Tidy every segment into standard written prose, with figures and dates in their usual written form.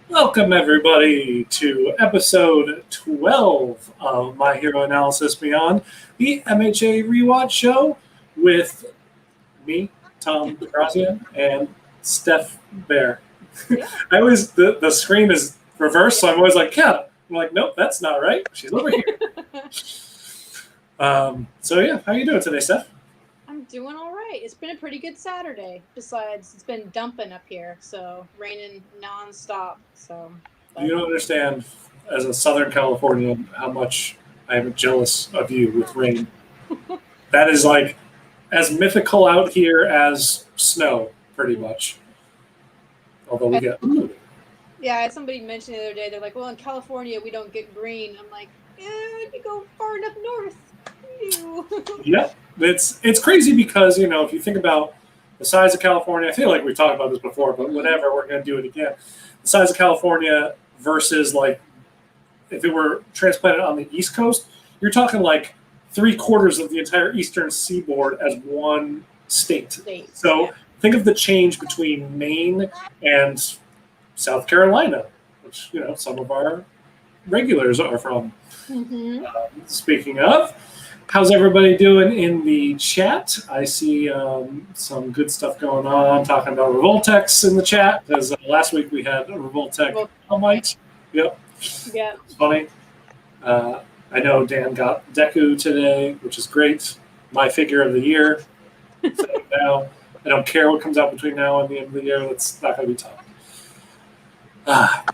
Welcome, everybody, to episode 12 of My Hero Analysis Beyond, the MHA Rewatch Show with me, Tom DeGrazia, and Steph Bear. Yeah. The screen is reversed, so I'm always like, yeah. I'm like, nope, that's not right. She's over here. So, yeah, how you doing today, Steph? I'm doing all right. It's been a pretty good Saturday. Besides, it's been dumping up here, so raining nonstop. So You don't understand, as a Southern Californian, how much I am jealous of you with rain. That is like as mythical out here as snow, pretty much. Although we get... Yeah, somebody mentioned the other day, they're like, well, in California, we don't get green. I'm like, if you go far enough north, you do. Yeah, it's crazy because, if you think about the size of California, I feel like we've talked about this before, but whatever, we're going to do it again. The size of California versus, like, if it were transplanted on the East Coast, you're talking like 3/4 of the entire eastern seaboard as one state. So yeah. Think of the change between Maine and South Carolina, which, some of our regulars are from. Mm-hmm. Speaking of, how's everybody doing in the chat? I see some good stuff going on, talking about Revoltex in the chat, because last week we had a Revoltech Helmite. Yep. Yeah. It's funny. I know Dan got Deku today, which is great. My figure of the year. So now, I don't care what comes out between now and the end of the year. It's not going to be tough. I've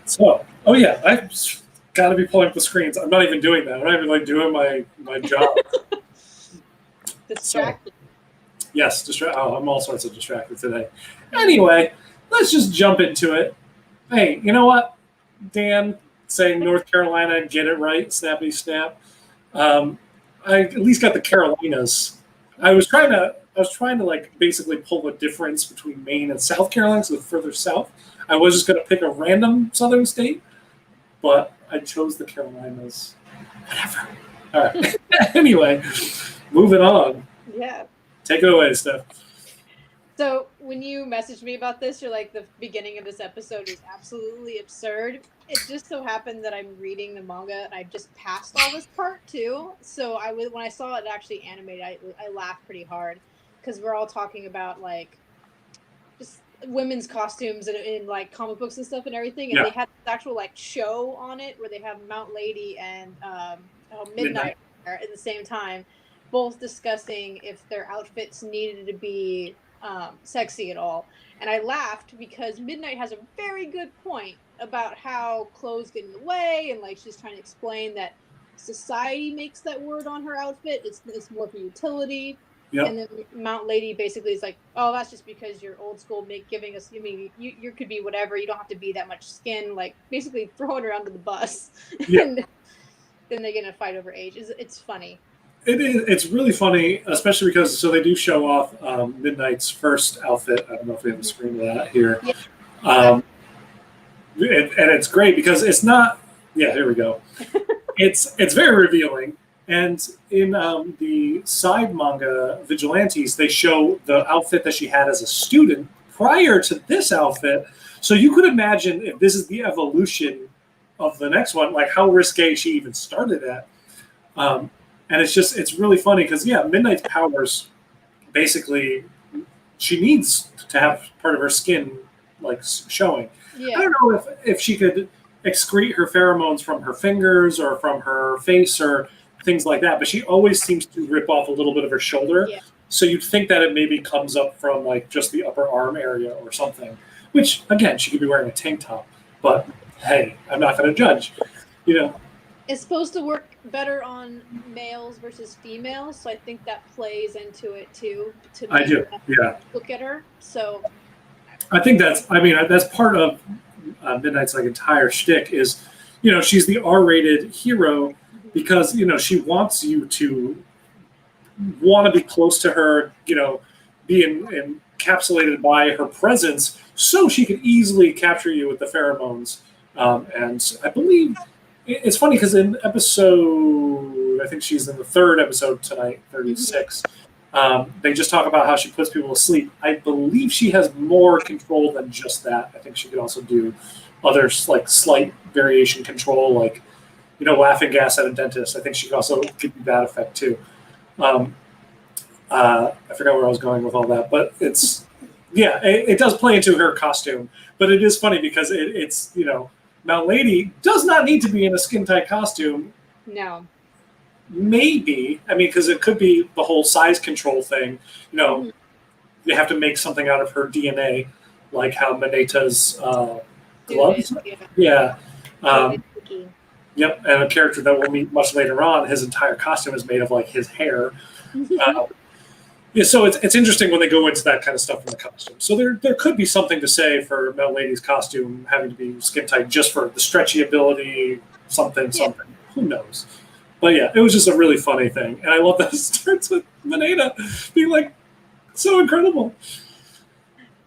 got to be pulling up the screens. I'm not even doing that. I'm not even doing my job. Distracted. So, yes, I'm all sorts of distracted today. Anyway, let's just jump into it. Hey, you know what? Dan saying North Carolina, get it right, snappy snap. I at least got the Carolinas. I was trying to basically pull the difference between Maine and South Carolina, so further south. I was just going to pick a random southern state, but I chose the Carolinas. Whatever. All right. Anyway, moving on. Yeah. Take it away, Steph. So when you messaged me about this, you're like, the beginning of this episode is absolutely absurd. It just so happened that I'm reading the manga and I just passed all this part too. So when I saw it actually animated, I laughed pretty hard because we're all talking about just women's costumes in like comic books and stuff and everything. And They had this actual show on it where they have Mount Lady and Midnight at the same time, both discussing if their outfits needed to be sexy at all. And I laughed because Midnight has a very good point about how clothes get in the way, and she's trying to explain that society makes that word on her outfit. It's more for utility. Yep. And then Mount Lady basically is like, oh, that's just because you're old school, giving us. I mean, you could be whatever. You don't have to be that much skin. Basically throwing her under the bus. Yep. And then they get in a fight over age. It's funny. It is. It's really funny, especially because they do show off Midnight's first outfit. I don't know if we have a screen of that here. Yeah. And it's great because it's not. Yeah, here we go. It's very revealing. And in the side manga Vigilantes, they show the outfit that she had as a student prior to this outfit. So you could imagine if this is the evolution of the next one, how risque she even started at. And it's really funny because, Midnight's powers, basically, she needs to have part of her skin, showing. Yeah. I don't know if she could excrete her pheromones from her fingers or from her face or things like that, but she always seems to rip off a little bit of her shoulder. Yeah. So you'd think that it maybe comes up from, just the upper arm area or something, which, again, she could be wearing a tank top. But, hey, I'm not going to judge, It's supposed to work better on males versus females, so I think that plays into it too. I do, yeah. Look at her, so. I think that's part of Midnight's entire shtick is, she's the R-rated hero because she wants you to want to be close to her, be encapsulated by her presence, so she can easily capture you with the pheromones. And I believe. It's funny because in episode Deku, I think she's in the third episode tonight, 36. They just talk about how she puts people to sleep. I believe she has more control than just that. I think she could also do other like slight variation control, like laughing gas at a dentist. I think she could also give you that effect too. I forgot where I was going with all that, but it does play into her costume. But it is funny because it's Mount Lady does not need to be in a skin tight costume. No. Maybe, because it could be the whole size control thing. They have to make something out of her DNA, like how Maneta's gloves. Yeah. Yep, and a character that we'll meet much later on, his entire costume is made of like his hair. So it's interesting when they go into that kind of stuff in the costume. So there could be something to say for Mount Lady's costume having to be skin tight just for the stretchy ability, something. Who knows? But yeah, it was just a really funny thing. And I love that it starts with Maneta being like, so incredible.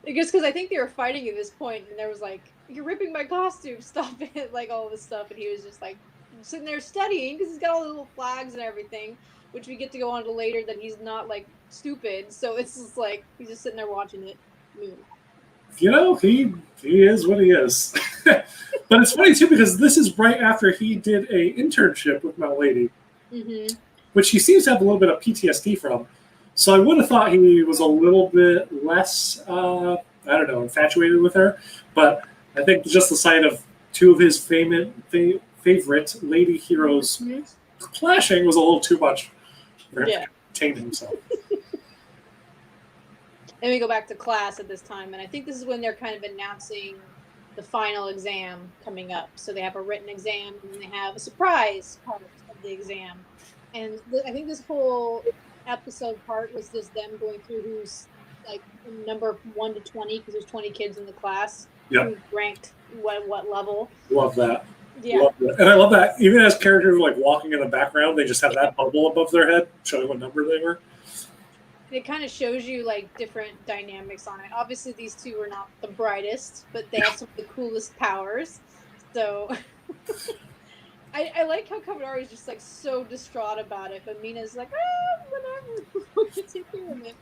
Just because I think they were fighting at this point, and there was like, you're ripping my costume, stop it, like all this stuff. And he was just like sitting there studying because he's got all the little flags and everything, which we get to go on to later that he's not like stupid. So it's just like, he's just sitting there watching it move. He is what he is. But it's funny too because this is right after he did a internship with Mount Lady, which he seems to have a little bit of PTSD from. So I would have thought he was a little bit less, infatuated with her. But I think just the sight of two of his favorite lady heroes clashing was a little too much for him to contain himself. And we go back to class at this time, and I think this is when they're kind of announcing the final exam coming up. So they have a written exam, and then they have a surprise part of the exam. And I think this whole episode part was just them going through who's like number 1 to 20, because there's 20 kids in the class. Yep. Who's ranked what level. Love that. Yeah. Love that. And I love that even as characters like walking in the background, they just have that bubble above their head showing what number they were. It kind of shows you like different dynamics on it. Obviously, these two are not the brightest, but they have some of the coolest powers. So I like how Kaminari is just like so distraught about it, but Mina's like, whatever, we'll take care of it.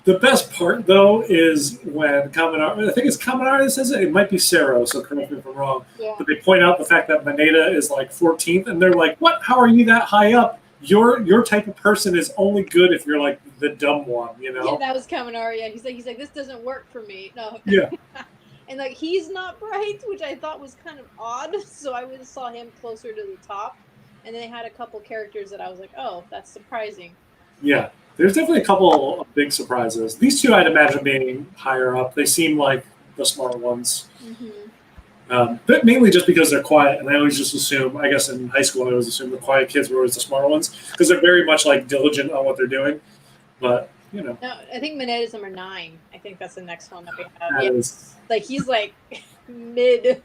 The best part though is when Kaminari, I think it's Kaminari that says it. It might be Sero, so correct me if I'm wrong. Yeah. But they point out the fact that Maneta is like 14th, and they're like, "What? How are you that high up? Your type of person is only good if you're like the dumb one, Yeah, that was Kaminari. Yeah, he's like, this doesn't work for me. No. Yeah. And like he's not bright, which I thought was kind of odd. So I would have saw him closer to the top. And then they had a couple characters that I was like, oh, that's surprising. Yeah, there's definitely a couple of big surprises. These two, I'd imagine, being higher up. They seem like the smart ones. But mainly just because they're quiet, and I always just assume, I guess in high school I always assumed the quiet kids were always the smart ones because they're very much like diligent on what they're doing. But No, I think Maneta's number 9. I think that's the next one that we have. Yeah. He's like mid.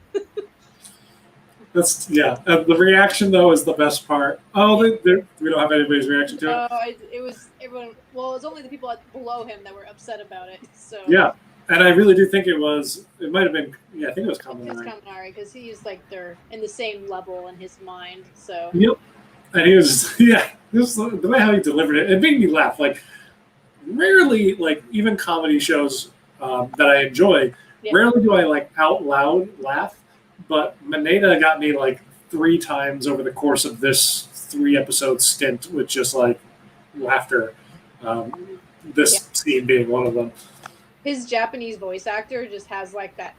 The reaction though is the best part. Oh, we don't have anybody's reaction to it. It was everyone. Well, it was only the people below him that were upset about it. So yeah. And I really do think it might have been, I think it was Kaminari. It's Kaminari, because he's like, they're in the same level in his mind, so. Yep. And he was, the way how he delivered it made me laugh. Like, rarely, like, even comedy shows that I enjoy, rarely do I, like, out loud laugh. But Maneta got me, like, 3 times over the course of this 3-episode stint with just, like, laughter. This scene being one of them. His Japanese voice actor just has like that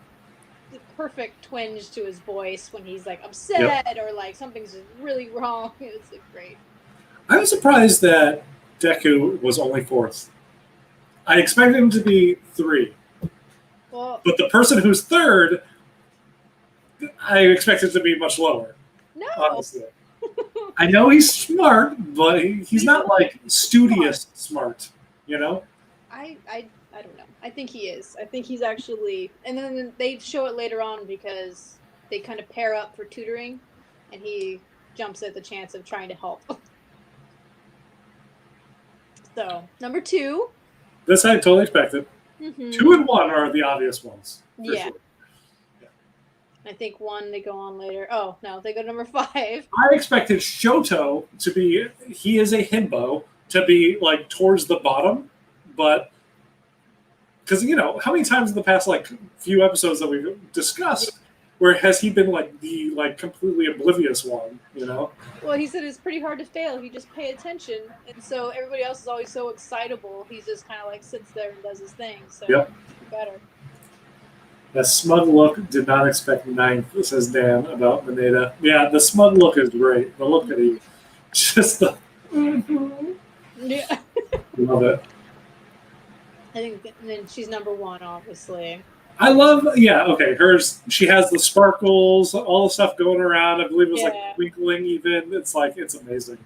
perfect twinge to his voice when he's like upset or like something's really wrong. It's like great. I was surprised that Deku was only 4th. I expected him to be 3. Well, but the person who's 3rd, I expected to be much lower. No. Honestly. I know he's smart, but he's not like studious smart, I don't know. I think he is. I think he's actually, and then they show it later on because they kind of pair up for tutoring, and he jumps at the chance of trying to help. So, number 2. This I totally expected. 2 and 1 are the obvious ones. Yeah. Sure. I think 1 they go on later. Oh no, they go number 5. I expected Shoto to be, he is a himbo, to be like towards the bottom, but because how many times in the past like few episodes that we've discussed, where has he been like the like completely oblivious one? Well, he said it's pretty hard to fail if you just pay attention, and so everybody else is always so excitable. He just kind of like sits there and does his thing. So Yep. Better. That smug look, did not expect 9th, says Dan about Mineta. Yeah, the smug look is great. The look at him, just the. Yeah. Love it. I think and then she's number 1, obviously. I love, okay, hers, she has the sparkles, all the stuff going around. I believe it was like twinkling even. It's like, it's amazing.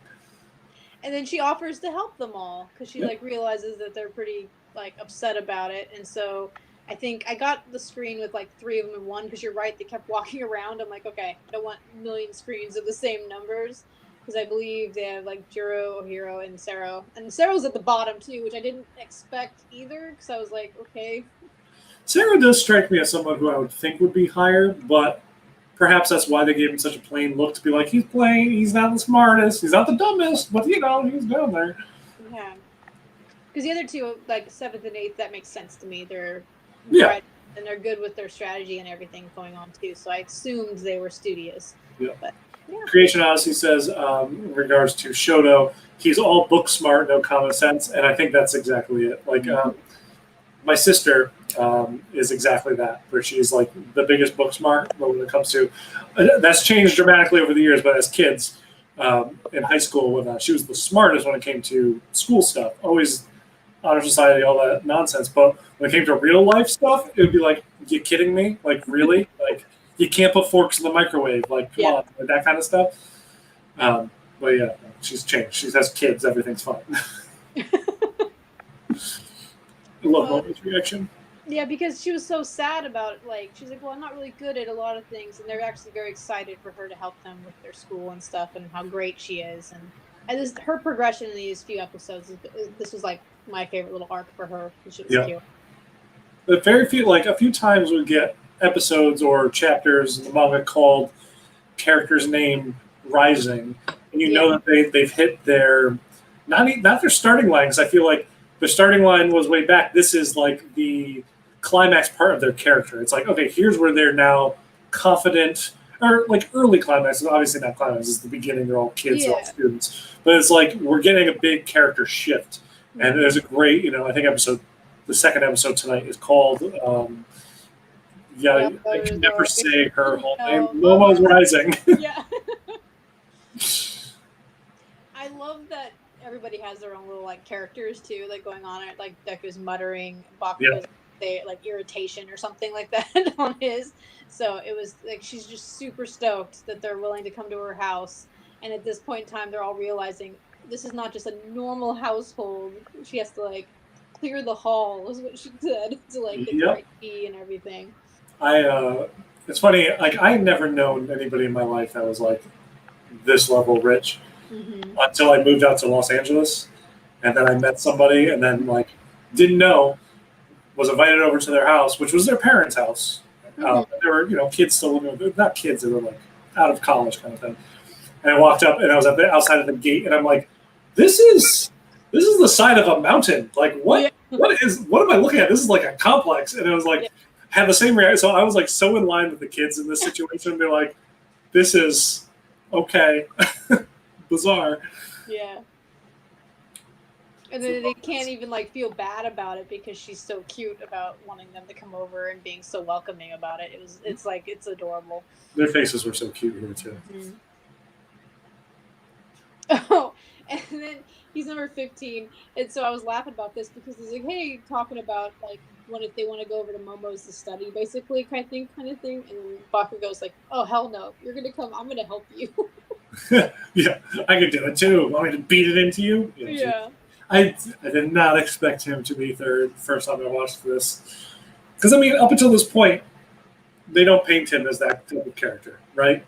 And then she offers to help them all because she like realizes that they're pretty like upset about it. And so I think I got the screen with like 3 of them in one because you're right, they kept walking around. I'm like, okay, I don't want a million screens of the same numbers because I believe they have like Jiro, Ohiro, and Sero. And Sero's at the bottom too, which I didn't expect either because I was like, okay. Sero does strike me as someone who I would think would be higher, but perhaps that's why they gave him such a plain look to be like, he's not the smartest, he's not the dumbest, but he's down there. Yeah. Because the other 2, like 7th and 8th, that makes sense to me. They're right, and they're good with their strategy and everything going on too. So I assumed they were studious. Yeah. But, yeah. Creation Odyssey says, in regards to Shoto, he's all book smart, no common sense, and I think that's exactly it. Like, my sister is exactly that, where she's like the biggest book smart. But when it comes to, that's changed dramatically over the years. But as kids in high school, when she was the smartest when it came to school stuff, always honor society, all that nonsense. But when it came to real life stuff, it would be like, you kidding me? Like, really? Like, you can't put forks in the microwave. Like, come on, like, that kind of stuff. But yeah, she's changed. She has kids. Everything's fine. I love Momo's reaction. Yeah, because she was so sad about like she's like, well, I'm not really good at a lot of things, and they're actually very excited for her to help them with their school and stuff, and how great she is, and this her progression in these few episodes. This was like my favorite little arc for her. She was cute. But very few, like a few times, we get episodes or chapters in the manga called characters' name rising, and you know that they've hit their not their starting line, because I feel like the starting line was way back. This is like the climax part of their character. It's like, okay, here's where they're now confident, or like early climax. Obviously not climax, it's the beginning. They're all kids, they're all students. But it's like we're getting a big character shift. And there's a great, I think the second episode tonight is called, I can never say her whole name. Momo's Rising. Yeah. I love that everybody has their own little like characters too, like going on it. Like Deku's muttering, Bakugo's like irritation or something like that on his. So it was like she's just super stoked that they're willing to come to her house. And at this point in time, they're all realizing this is not just a normal household. She has to like clear the hall, is what she said, to like get the right key and everything. It's funny. Like I never known anybody in my life that was like this level rich. Until I moved out to Los Angeles, and then I met somebody, and then like didn't know, was invited over to their house, which was their parents' house. There were kids still living with, not kids, they were like out of college kind of thing. And I walked up, and I was at the outside of the gate, and I'm like, this is the side of a mountain. Like what am I looking at? This is like a complex. And I was like, had the same reaction. So I was like so in line with the kids in this situation. They're like, this is okay. Bizarre. Yeah. And then they can't even like feel bad about it because she's so cute about wanting them to come over and being so welcoming about it. It's like it's adorable. Their faces were so cute here too. Oh, and then he's number 15, and so I was laughing about this because he's like, "Hey, talking about like if they want to go over to Momo's to study, basically, kind of thing." And then Bakugo's like, "Oh hell no, you're gonna come. I'm gonna help you." Yeah, I could do it too. Want me to beat it into you? Yeah. I did not expect him to be third. First time I watched this, because I mean, up until this point, they don't paint him as that type of character, right?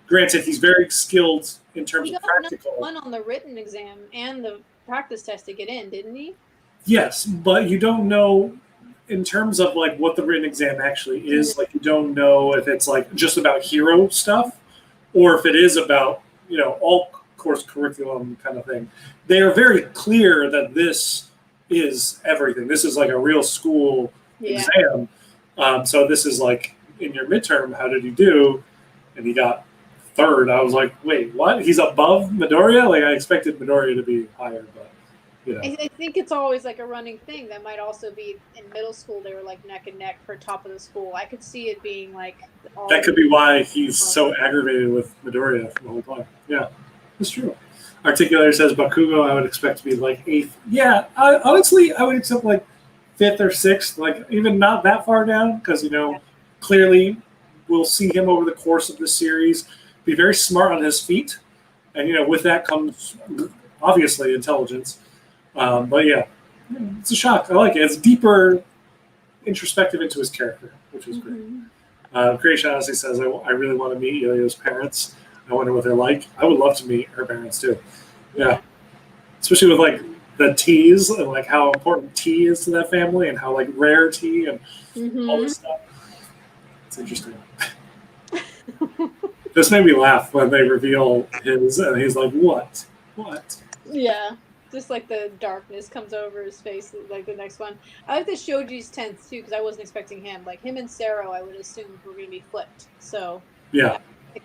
Granted, he's very skilled in terms of practical. He got one on the written exam and the practice test to get in, didn't he? Yes, but you don't know in terms of like what the written exam actually is, like you don't know if it's like just about hero stuff or if it is about, all course curriculum kind of thing. They are very clear that this is everything. This is like a real school exam. So this is like in your midterm, how did you do? And he got third. I was like, wait, what? He's above Midoriya? Like I expected Midoriya to be higher, but I think it's always like a running thing. That might also be in middle school. They were like neck and neck for top of the school. I could see it being like that could be why he's so aggravated with Midoriya the whole time. Yeah, that's true. Articulator says Bakugo I would expect to be like 8th. Yeah, honestly, I would accept like 5th or 6th, like even not that far down because, clearly we'll see him over the course of this series be very smart on his feet. And, with that comes obviously intelligence. But yeah, it's a shock. I like it. It's deeper introspective into his character, which is great. Creation honestly says, I really want to meet Yo-Yo's parents. I wonder what they're like. I would love to meet her parents too. Yeah. Especially with like the teas and like how important tea is to that family and how like rare tea and all this stuff. It's interesting. This made me laugh when they reveal his and he's like, what? Yeah. Just like the darkness comes over his face, like the next one. I like the Shoji's 10th too, because I wasn't expecting him. Like him and Sero, I would assume were going to be flipped. So yeah,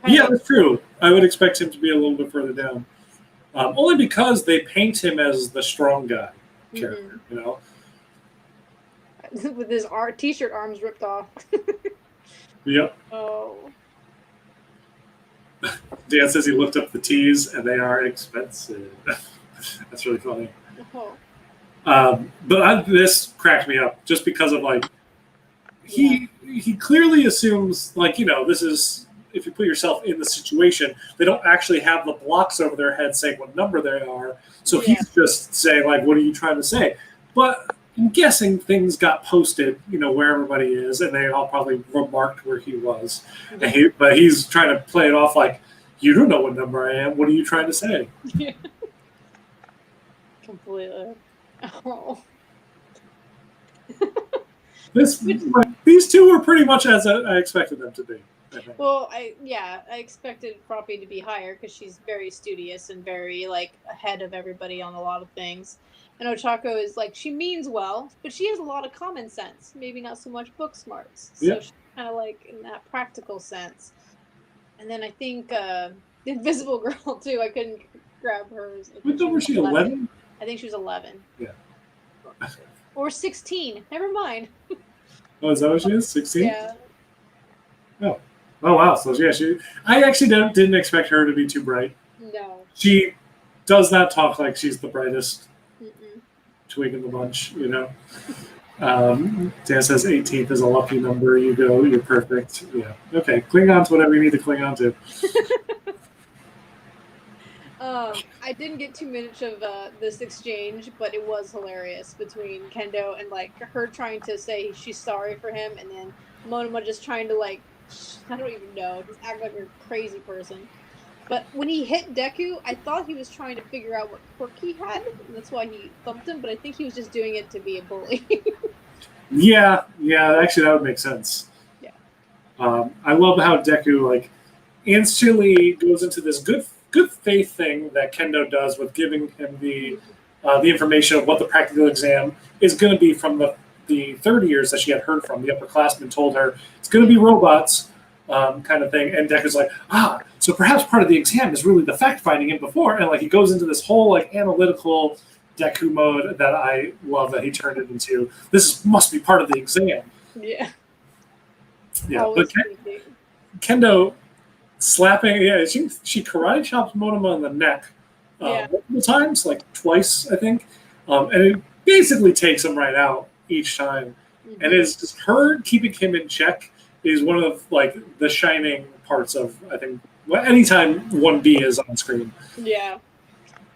that's true. I would expect him to be a little bit further down, only because they paint him as the strong guy character. With his t-shirt arms ripped off. Yep. Oh. Dan says he looked up the teas and they are expensive. That's really funny. But this cracked me up just because of like he clearly assumes like this is if you put yourself in the situation they don't actually have the blocks over their head saying what number they are, so he's just saying like what are you trying to say? But I'm guessing things got posted where everybody is and they all probably remarked where he was, but he's trying to play it off like you don't know what number I am. What are you trying to say? Yeah. Completely. Oh. These two were pretty much as I expected them to be. Well, I expected Froppy to be higher because she's very studious and very like ahead of everybody on a lot of things. And Ochako is like she means well, but she has a lot of common sense. Maybe not so much book smarts. So she's kind of like in that practical sense. And then I think the Invisible Girl too. I couldn't grab hers. What number was she? 11? I think she was 11. Yeah. Or 16. Never mind. Oh, is that what she is? 16? Yeah. Oh wow. So yeah, I actually didn't expect her to be too bright. No. She does not talk like she's the brightest twig in the bunch, Dan says 18th is a lucky number. You go, you're perfect. Yeah. Okay. Cling on to whatever you need to cling on to. I didn't get too much of this exchange, but it was hilarious between Kendo and like her trying to say she's sorry for him, and then Monoma just trying to like, I don't even know, just act like a crazy person. But when he hit Deku, I thought he was trying to figure out what quirk he had, and that's why he thumped him. But I think he was just doing it to be a bully. Yeah. Actually, that would make sense. Yeah. I love how Deku like instantly goes into this good faith thing that Kendo does with giving him the information of what the practical exam is going to be from the third years that she had heard from. The upperclassmen told her it's going to be robots, kind of thing. And Deku's like, so perhaps part of the exam is really the fact-finding in before. And like he goes into this whole like analytical Deku mode that I love that he turned it into. This must be part of the exam. Yeah. Yeah, but Kendo slapping, she karate chops Monoma on the neck multiple times, like twice, I think. And it basically takes him right out each time. Mm-hmm. And it's just her keeping him in check is one of like the shining parts of, I think, anytime 1B is on screen. Yeah.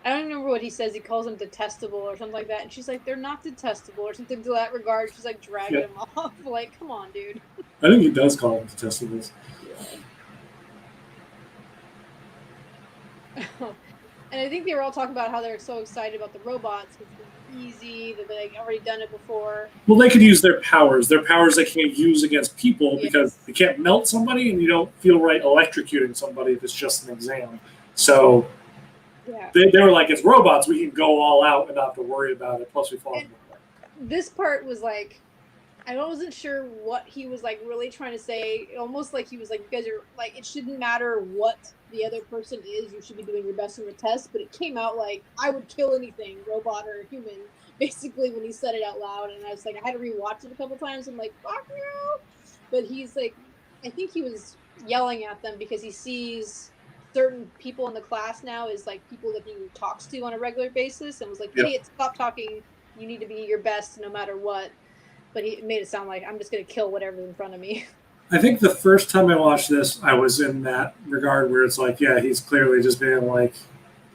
I don't remember what he says. He calls them detestable or something like that. And she's like, they're not detestable or something to that regard. She's like dragging him off. Like, come on, dude. I think he does call them detestables. Yeah. And I think they were all talking about how they're so excited about the robots because it's easy, that they've already done it before. Well, they could use their powers. Their powers they can't use against people Yes. because you can't melt somebody, and you don't feel right electrocuting somebody if it's just an exam. So Yeah. they were like, it's robots. We can go all out and not have to worry about it. Plus, we fall. And this part was like, I wasn't sure what he was like really trying to say. Almost like he was like, you guys are like, it shouldn't matter what the other person is. You should be doing your best in the test. But it came out like, I would kill anything, robot or human, basically, when he said it out loud. And I was like, I had to rewatch it a couple times. I'm like, fuck you. But he's like, I think he was yelling at them because he sees certain people in the class now as like people that he talks to on a regular basis, and was like, idiot, stop talking. You need to be your best no matter what. But he made it sound like I'm just going to kill whatever's in front of me. I think the first time I watched this, I was in that regard where it's like, yeah, he's clearly just being like,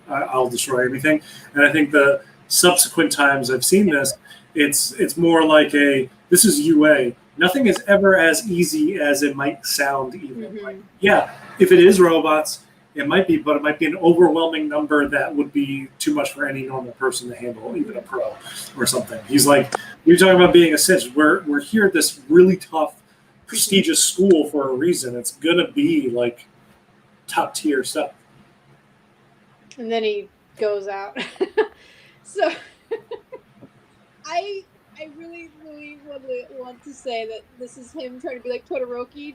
I'll destroy everything. And I think the subsequent times I've seen this, it's more like this is UA. Nothing is ever as easy as it might sound even. Mm-hmm. Like, yeah, if it is robots, it might be, but it might be an overwhelming number that would be too much for any normal person to handle, even a pro or something. He's like, you're talking about being a cinch. We're here at this really tough, prestigious school for a reason. It's gonna be like top tier stuff. And then he goes out. So I really, really want to say that this is him trying to be like Todoroki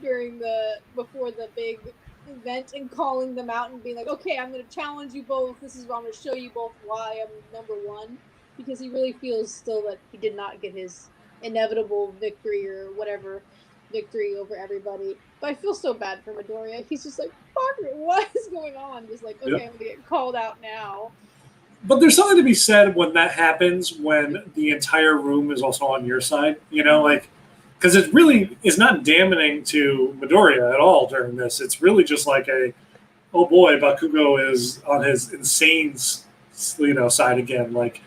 before the big event and calling them out and being like, okay, I'm going to challenge you both. This is where I'm going to show you both why I'm number one. Because he really feels still that he did not get his inevitable victory or whatever victory over everybody. But I feel so bad for Midoriya. He's just like, fuck, what is going on? Just like, okay, I'm going to get called out now. But there's something to be said when that happens, when the entire room is also on your side, like, because it really is not damning to Midoriya at all during this. It's really just like oh boy, Bakugo is on his insane, side again. Like,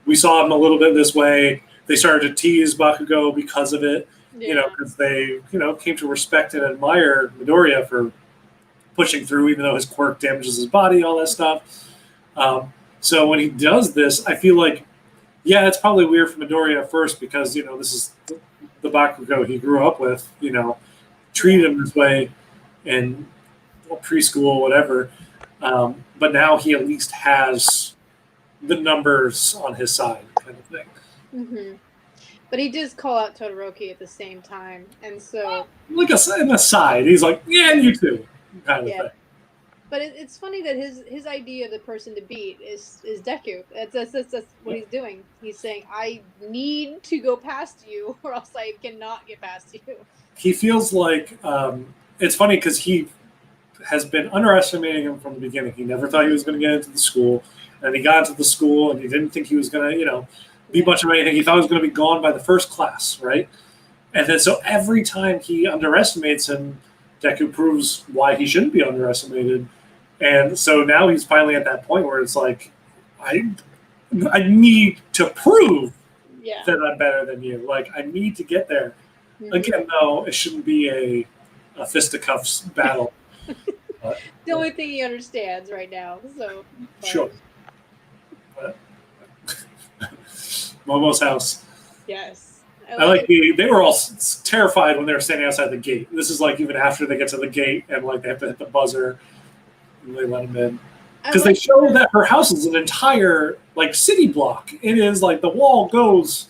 we saw him a little bit this way. They started to tease Bakugo because of it, because they, came to respect and admire Midoriya for pushing through, even though his quirk damages his body, all that stuff. So when he does this, I feel like, yeah, it's probably weird for Midoriya at first because, this is the Bakugo he grew up with, treated him this way in preschool, whatever. But now he at least has the numbers on his side, kind of thing. Mm-hmm. But he does call out Todoroki at the same time, and so like an aside, he's like, "Yeah, you too," kind of thing. But it's funny that his idea of the person to beat is Deku. That's what he's doing. He's saying, I need to go past you, or else I cannot get past you. He feels like it's funny because he has been underestimating him from the beginning. He never thought he was going to get into the school, and he got into the school, and he didn't think he was going to, be much of anything. He thought he was going to be gone by the first class, right? And then so every time he underestimates him, Deku proves why he shouldn't be underestimated. And so now he's finally at that point where it's like, I need to prove that I'm better than you. Like, I need to get there. Mm-hmm. Again, though, it shouldn't be a fisticuffs battle. The only thing he understands right now. So sure. Momo's house. Yes. I like they were all terrified when they were standing outside the gate. This is like even after they get to the gate and like they have to hit the buzzer. And they let him in because they show that her house is an entire like city block. It is like the wall goes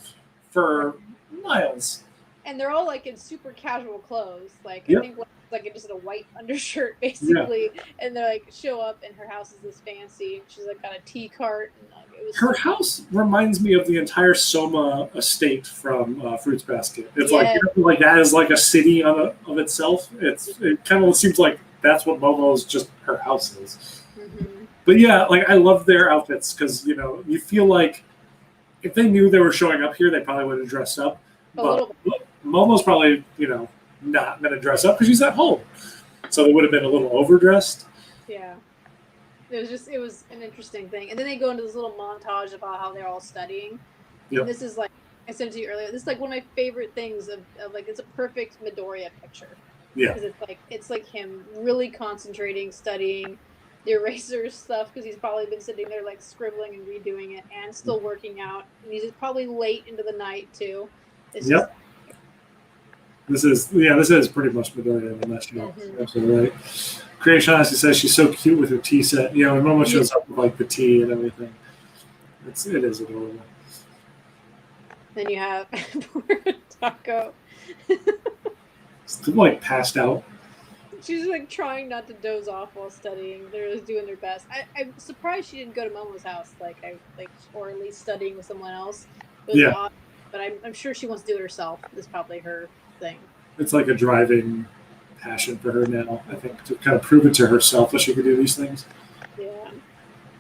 for miles, and they're all like in super casual clothes. Like I think like just in a white undershirt basically, and they like show up and her house is this fancy. She's like got a tea cart. And, her house reminds me of the entire Soma estate from Fruits Basket. It's like that is like a city of itself. It kind of seems like that's what Momo's just her house is. Mm-hmm. But yeah, like I love their outfits because you feel like if they knew they were showing up here, they probably would have dressed up. But Momo's probably not going to dress up because she's at home, so they would have been a little overdressed. Yeah, it was an interesting thing, and then they go into this little montage about how they're all studying. Yep. And this is like I said to you earlier. This is like one of my favorite things of like it's a perfect Midoriya picture. Yeah, because it's like him really concentrating, studying, the eraser stuff because he's probably been sitting there like scribbling and redoing it and still working out. And he's probably late into the night too. It's just Yep. This is pretty much Midoriya in that show. Mhm. Absolutely right. Creation honestly says she's so cute with her tea set. You know, and Momo shows up with like the tea and everything. It is adorable. Then you have poor Taco. It's like passed out. She's like trying not to doze off while studying. They're just doing their best. I'm surprised she didn't go to Momo's house, or at least studying with someone else. It was Yeah. odd, but I'm sure she wants to do it herself. That's probably her thing. It's like a driving passion for her now, I think, to kind of prove it to herself that she could do these things. Yeah.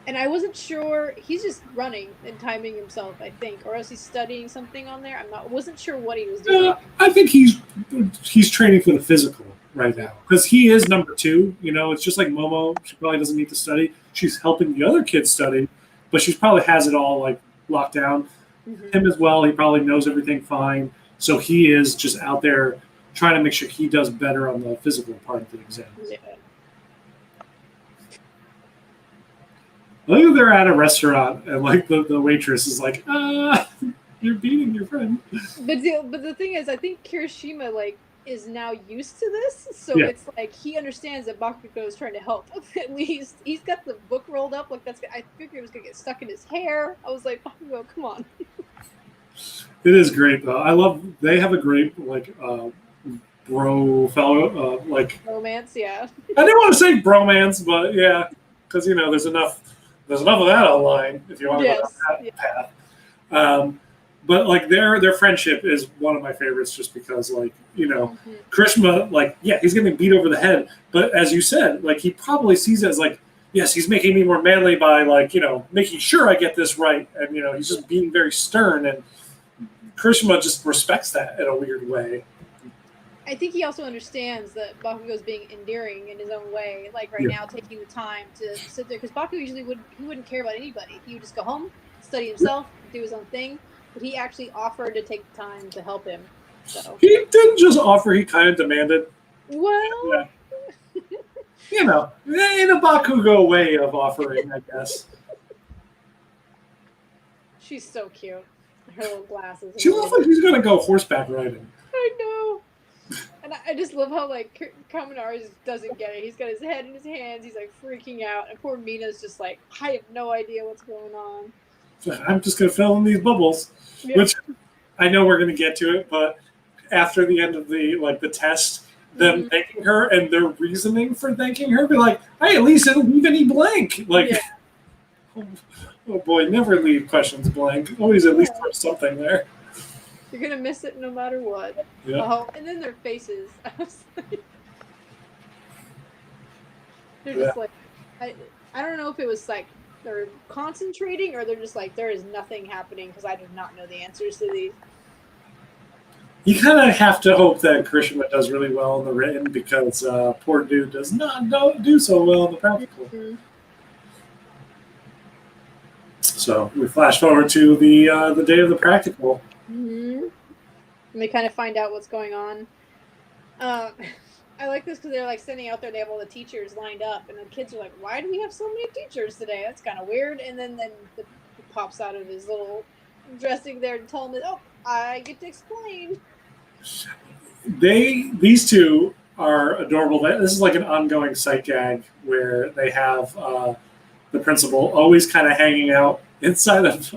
And I wasn't sure. He's just running and timing himself, I think, or else he's studying something on there. Wasn't sure what he was doing. I think he's training for the physical right now because he is number 2. You know, it's just like Momo. She probably doesn't need to study. She's helping the other kids study, but she probably has it all like locked down. Mhm. Him as well. He probably knows everything fine. So he is just out there trying to make sure he does better on the physical part of the exam. Yeah. I think they're at a restaurant and like the waitress is like, you're beating your friend. But the thing is, I think Kirishima like is now used to this, so Yeah. it's like he understands that Bakugo is trying to help. At least he's got the book rolled up like that's. I figured it was gonna get stuck in his hair. I was like, Bakugo, come on. It is great though. They have a great like bro fellow Romance, yeah. I didn't want to say bromance, but yeah, because you know there's enough of that online if you want to go Yes. down that Yeah. path. But like their friendship is one of my favorites, just because like you know Mhm. Krishna, like yeah, he's getting beat over the head, but as you said, like he probably sees it as like yes, he's making me more manly by like you know making sure I get this right, and you know he's just being very stern, and Krishna just respects that in a weird way. I think he also understands that Bakugo's being endearing in his own way. Like right Yeah. now, taking the time to sit there because Bakugo usually wouldn't care about anybody. He would just go home, study himself, do his own thing. But he actually offered to take the time to help him. So He didn't just offer; he kind of demanded. well, Yeah. You know, in a Bakugo way of offering, I guess. she's so cute. Her little glasses. She looks like she's gonna go horseback riding. I know. And I just love how like Kaminari just doesn't get it. He's got his head in his hands. He's like freaking out, and poor Mina's just like, I have no idea what's going on. I'm just gonna fill in these bubbles, Yeah. which I know we're gonna get to it, but after the end of the test, them Mhm. thanking her and their reasoning for thanking her, be like, I at least didn't leave any blank. Like, Yeah. oh boy, never leave questions blank. Always at least put something there. You're gonna miss it no matter what. Yeah. Oh, and then their faces. I was like, they're just like, I don't know if it was like they're concentrating or they're just like there is nothing happening because I do not know the answers to these. You kind of have to hope that Krishna does really well in the written because poor dude does not do so well in the practical. Mhm. So we flash forward to the day of the practical. Mm-hmm. And they kind of find out what's going on. I like this because they're like standing out there. They have all the teachers lined up, and the kids are like, "Why do we have so many teachers today? That's kind of weird." And then he pops out of his little dressing there and tell them, "Oh, I get to explain." These two are adorable. This is like an ongoing sight gag where they have the principal always kind of hanging out inside of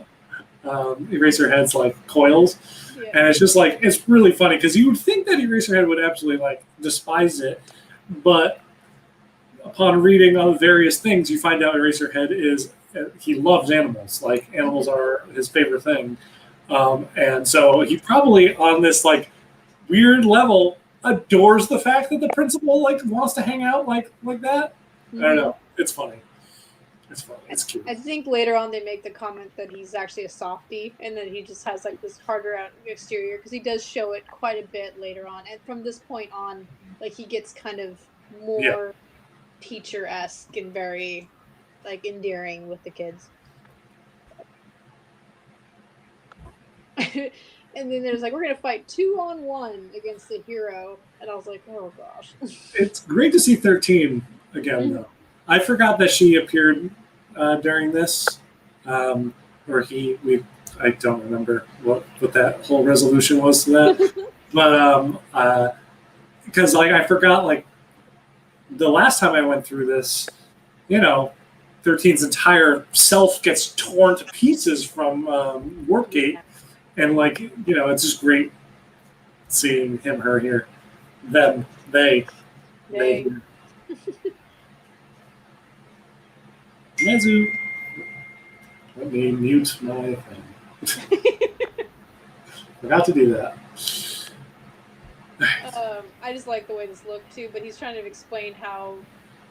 Eraserhead's like coils. Yeah. And it's just like, it's really funny because you would think that Eraserhead would absolutely like despise it. But upon reading on various things, you find out Eraserhead he loves animals. Like animals are his favorite thing. And so he probably on this like weird level adores the fact that the principal like wants to hang out like that. I don't know. It's funny. It's funny. It's cute. I think later on they make the comment that he's actually a softie and that he just has like this harder out exterior because he does show it quite a bit later on. And from this point on, like he gets kind of more teacher-esque and very like endearing with the kids. And then there's like, we're gonna fight 2-on-1 against the hero, and I was like, oh gosh. It's great to see 13 again, though. I forgot that she appeared during this, or I don't remember what that whole resolution was to that, but because like I forgot like the last time I went through this, you know, 13's entire self gets torn to pieces from Warpgate, and like you know, it's just great seeing him, her here, them, they. Mezu. Let me mute my thing. Forgot to do that. I just like the way this looked too, but he's trying to explain how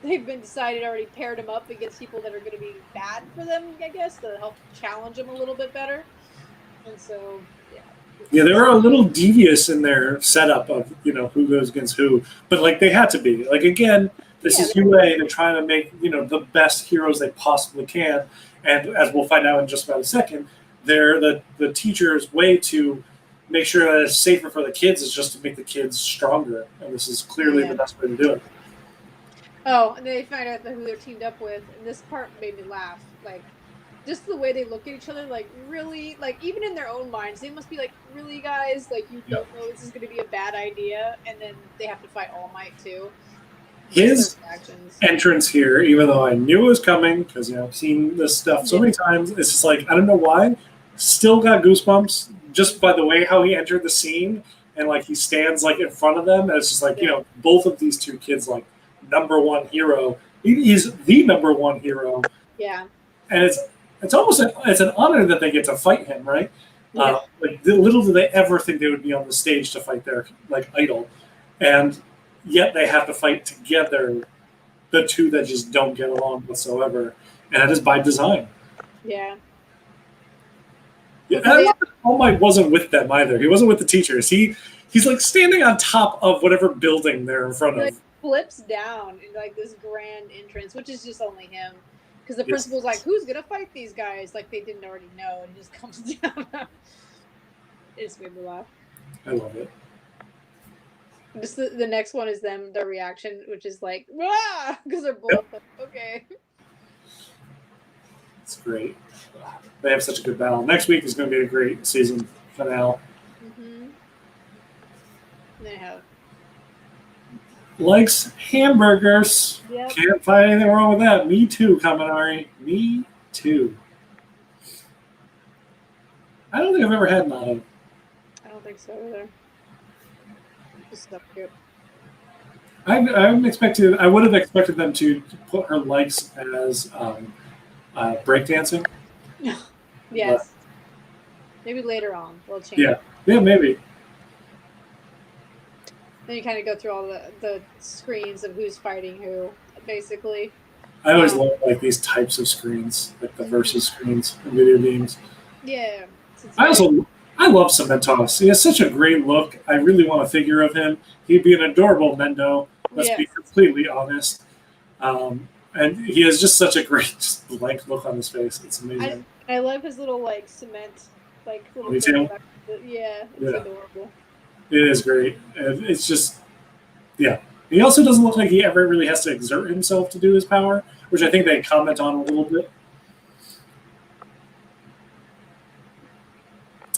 they've been decided already paired him up against people that are going to be bad for them, I guess, to help challenge him a little bit better. And so, yeah, they were a little devious in their setup of who goes against who, but like they had to be. Like again, this is UA. They're trying to make the best heroes they possibly can, and as we'll find out in just about a second, they're the teacher's way to make sure that it's safer for the kids is just to make the kids stronger, and this is clearly the best way to do it. Oh, and then they find out who they're teamed up with, and this part made me laugh. Like, just the way they look at each other, like, really, like, even in their own minds, they must be like, really, guys? Like, you don't know this is going to be a bad idea, and then they have to fight All Might, too. His entrance here, even though I knew it was coming, because, I've seen this stuff so many times, it's just like, I don't know why, still got goosebumps just by the way how he entered the scene, and, like, he stands, like, in front of them, and it's just like, both of these two kids, like, number one hero. He's the number one hero. Yeah. And it's almost it's an honor that they get to fight him, right? Yeah. Like little do they ever think they would be on the stage to fight their idol, and yet they have to fight together. The two that just don't get along whatsoever, and that is by design. Yeah. Yeah. All Might wasn't with them either. He wasn't with the teachers. He's like standing on top of whatever building they're in front of. Flips down in like this grand entrance, which is just only him, because the principal's like, who's gonna fight these guys, like they didn't already know, and he just comes down. It just made me laugh. I love it. Just the next one is their reaction, which is like, ah, because they're both like, okay. It's great. They have such a good battle. Next week is going to be a great season finale. Mm-hmm. They have likes hamburgers. Yep. Can't find anything wrong with that. Me too, Kaminari. Me too. I don't think I've ever had natto. I don't think so either. Just stuff good. I would have expected them to put her likes as breakdancing. Yes. But maybe later on we'll change. Yeah, maybe. Then you kind of go through all the screens of who's fighting who, basically. I always love these types of screens, like the versus screens in video games. Yeah. I love Cementos. He has such a great look. I really want a figure of him. He'd be an adorable Mendo. Let's be completely honest. And he has just such a great blank look on his face. It's amazing. I love his little cement little ponytail. Yeah, it's adorable. It is great. It's just, He also doesn't look like he ever really has to exert himself to do his power, which I think they comment on a little bit.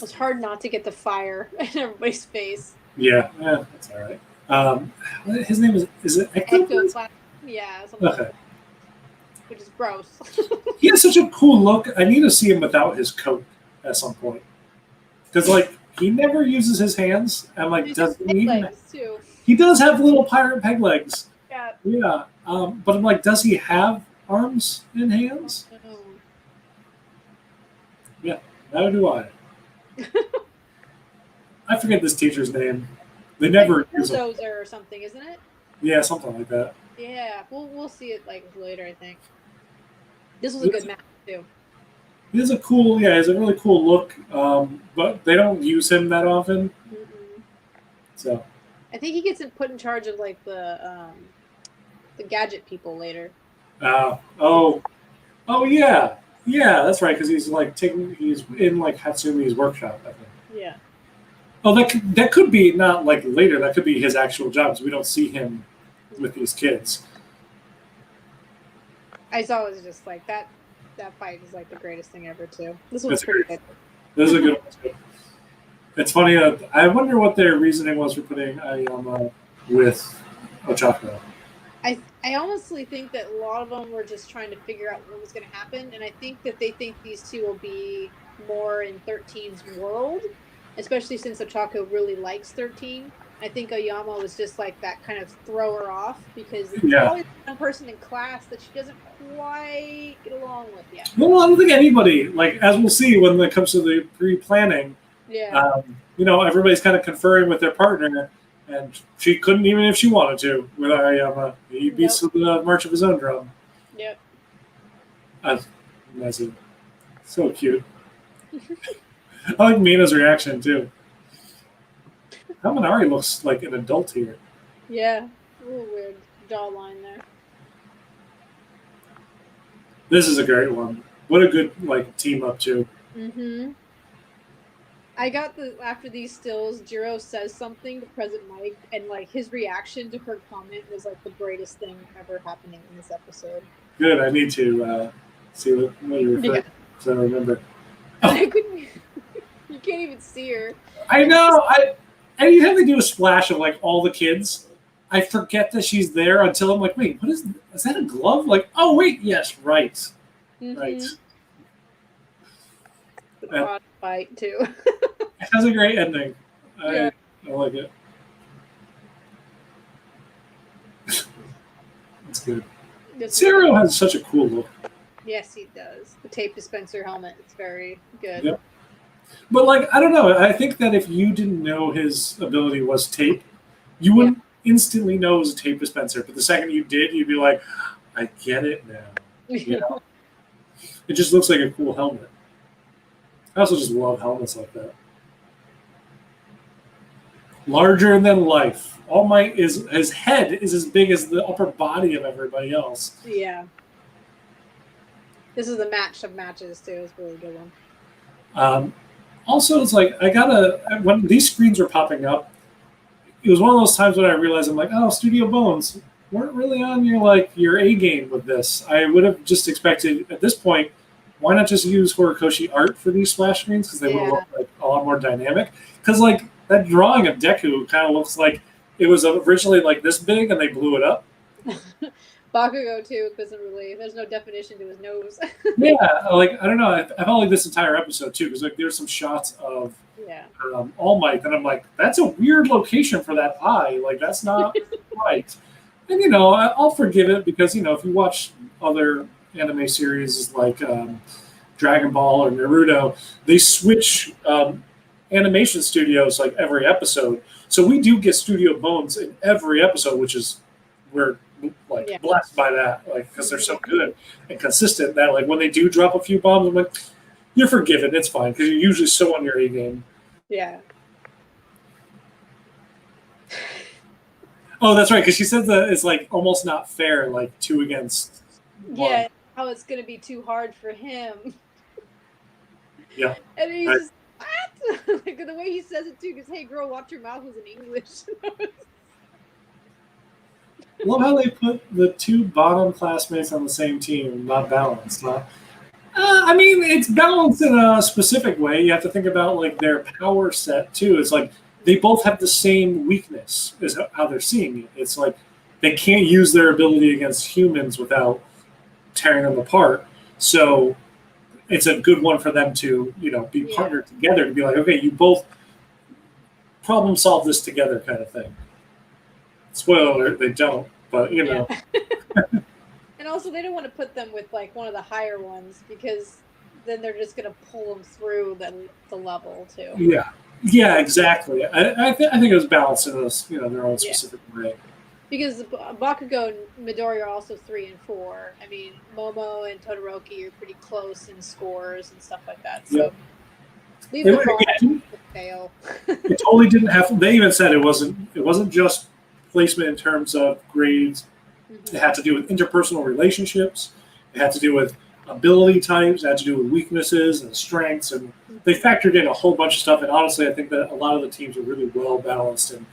It's hard not to get the fire in everybody's face. Yeah, that's all right. His name is it Ectoplasm? Yeah. Okay. Which is gross. He has such a cool look. I need to see him without his coat at some point. Because, he never uses his hands. I'm does he even? Legs too. He does have little pirate peg legs. Yeah. Yeah. But I'm does he have arms and hands? Yeah, neither do I. I forget this teacher's name. They never use him. Dozer or something, isn't it? Yeah, something like that. Yeah, we'll see it later, I think. This was a good match too. He has a cool, he has a really cool look, but they don't use him that often. Mm-mm. So I think he gets put in charge of the gadget people later. Oh yeah, that's right. Because he's he's in Hatsumi's workshop, I think. Yeah. Oh, that could be not later. That could be his actual job. So we don't see him with these kids. I saw it was just like that fight is like the greatest thing ever too. This was That's pretty great. good. This is a good one too. It's funny. I wonder what their reasoning was for putting Aoyama with Ochako. I honestly think that a lot of them were just trying to figure out what was going to happen, and I think that they think these two will be more in 13's world, especially since Ochako really likes 13. I think Aoyama was just like that kind of throw her off because there's always one person in class that she doesn't quite get along with yet. Well, I don't think anybody, like, as we'll see when it comes to the pre-planning, everybody's kind of conferring with their partner, and she couldn't even if she wanted to with Aoyama. He beats the march of his own drum. Yep. Amazing. So cute. I like Mina's reaction, too. Kaminari looks like an adult here. Yeah. A little weird jawline there. This is a great one. What a good team up, too. Mm-hmm. I got after these stills, Jiro says something to President Mike, and his reaction to her comment was the greatest thing ever happening in this episode. Good. I need to see what you're referring to, so I remember. I couldn't. You can't even see her. I know. Anytime they do a splash of all the kids, I forget that she's there until I'm like, wait, what is that a glove? Oh wait, yes, right. Mm-hmm. Right. The broad fight too. It has a great ending. Yeah. I like it. That's good. Zero has such a cool look. Yes, he does. The tape dispenser helmet. It's very good. Yep. But I don't know. I think that if you didn't know his ability was tape, you wouldn't instantly know it was a tape dispenser. But the second you did, you'd be like, I get it now. You know? It just looks like a cool helmet. I also just love helmets like that. Larger than life. All Might his head is as big as the upper body of everybody else. Yeah. This is the match of matches too. It's a really good one. Also, it's when these screens were popping up, it was one of those times when I realized I'm like, oh, Studio Bones weren't really on your A game with this. I would have just expected at this point, why not just use Horikoshi art for these splash screens because they would look a lot more dynamic. Because that drawing of Deku kind of looks like it was originally this big and they blew it up. Bakugo too doesn't really. There's no definition to his nose. Yeah, I don't know. I felt like this entire episode too because there's some shots of All Might and I'm like, that's a weird location for that eye. That's not right. And I'll forgive it because if you watch other anime series like Dragon Ball or Naruto, they switch animation studios every episode. So we do get Studio Bones in every episode, which is we're blessed by that, because they're so good and consistent that when they do drop a few bombs, I'm like, you're forgiven. It's fine because you're usually so on your A game. Yeah. Oh, that's right. Because she says that it's almost not fair, 2 against 1. Yeah, how it's going to be too hard for him. Yeah. And he's just, what? The way he says it too, because hey girl, watch your mouth was in English. Love how they put the 2 bottom classmates on the same team, not balanced. It's balanced in a specific way. You have to think about their power set too. It's they both have the same weakness is how they're seeing it. It's they can't use their ability against humans without tearing them apart. So it's a good one for them to, be partnered together to be okay, you both problem solve this together kind of thing. Spoiler alert, they don't, but And also they don't want to put them with one of the higher ones because then they're just going to pull them through the level too. Yeah, exactly. I think it was balanced in their own specific way. Because Bakugo and Midori are also 3 and 4. Momo and Todoroki are pretty close in scores and stuff like that. So leave them to fail. It totally didn't have. They even said it wasn't just placement in terms of grades. Mm-hmm. It had to do with interpersonal relationships. It had to do with ability types. It had to do with weaknesses and strengths, and they factored in a whole bunch of stuff. And honestly, I think that a lot of the teams are really well balanced in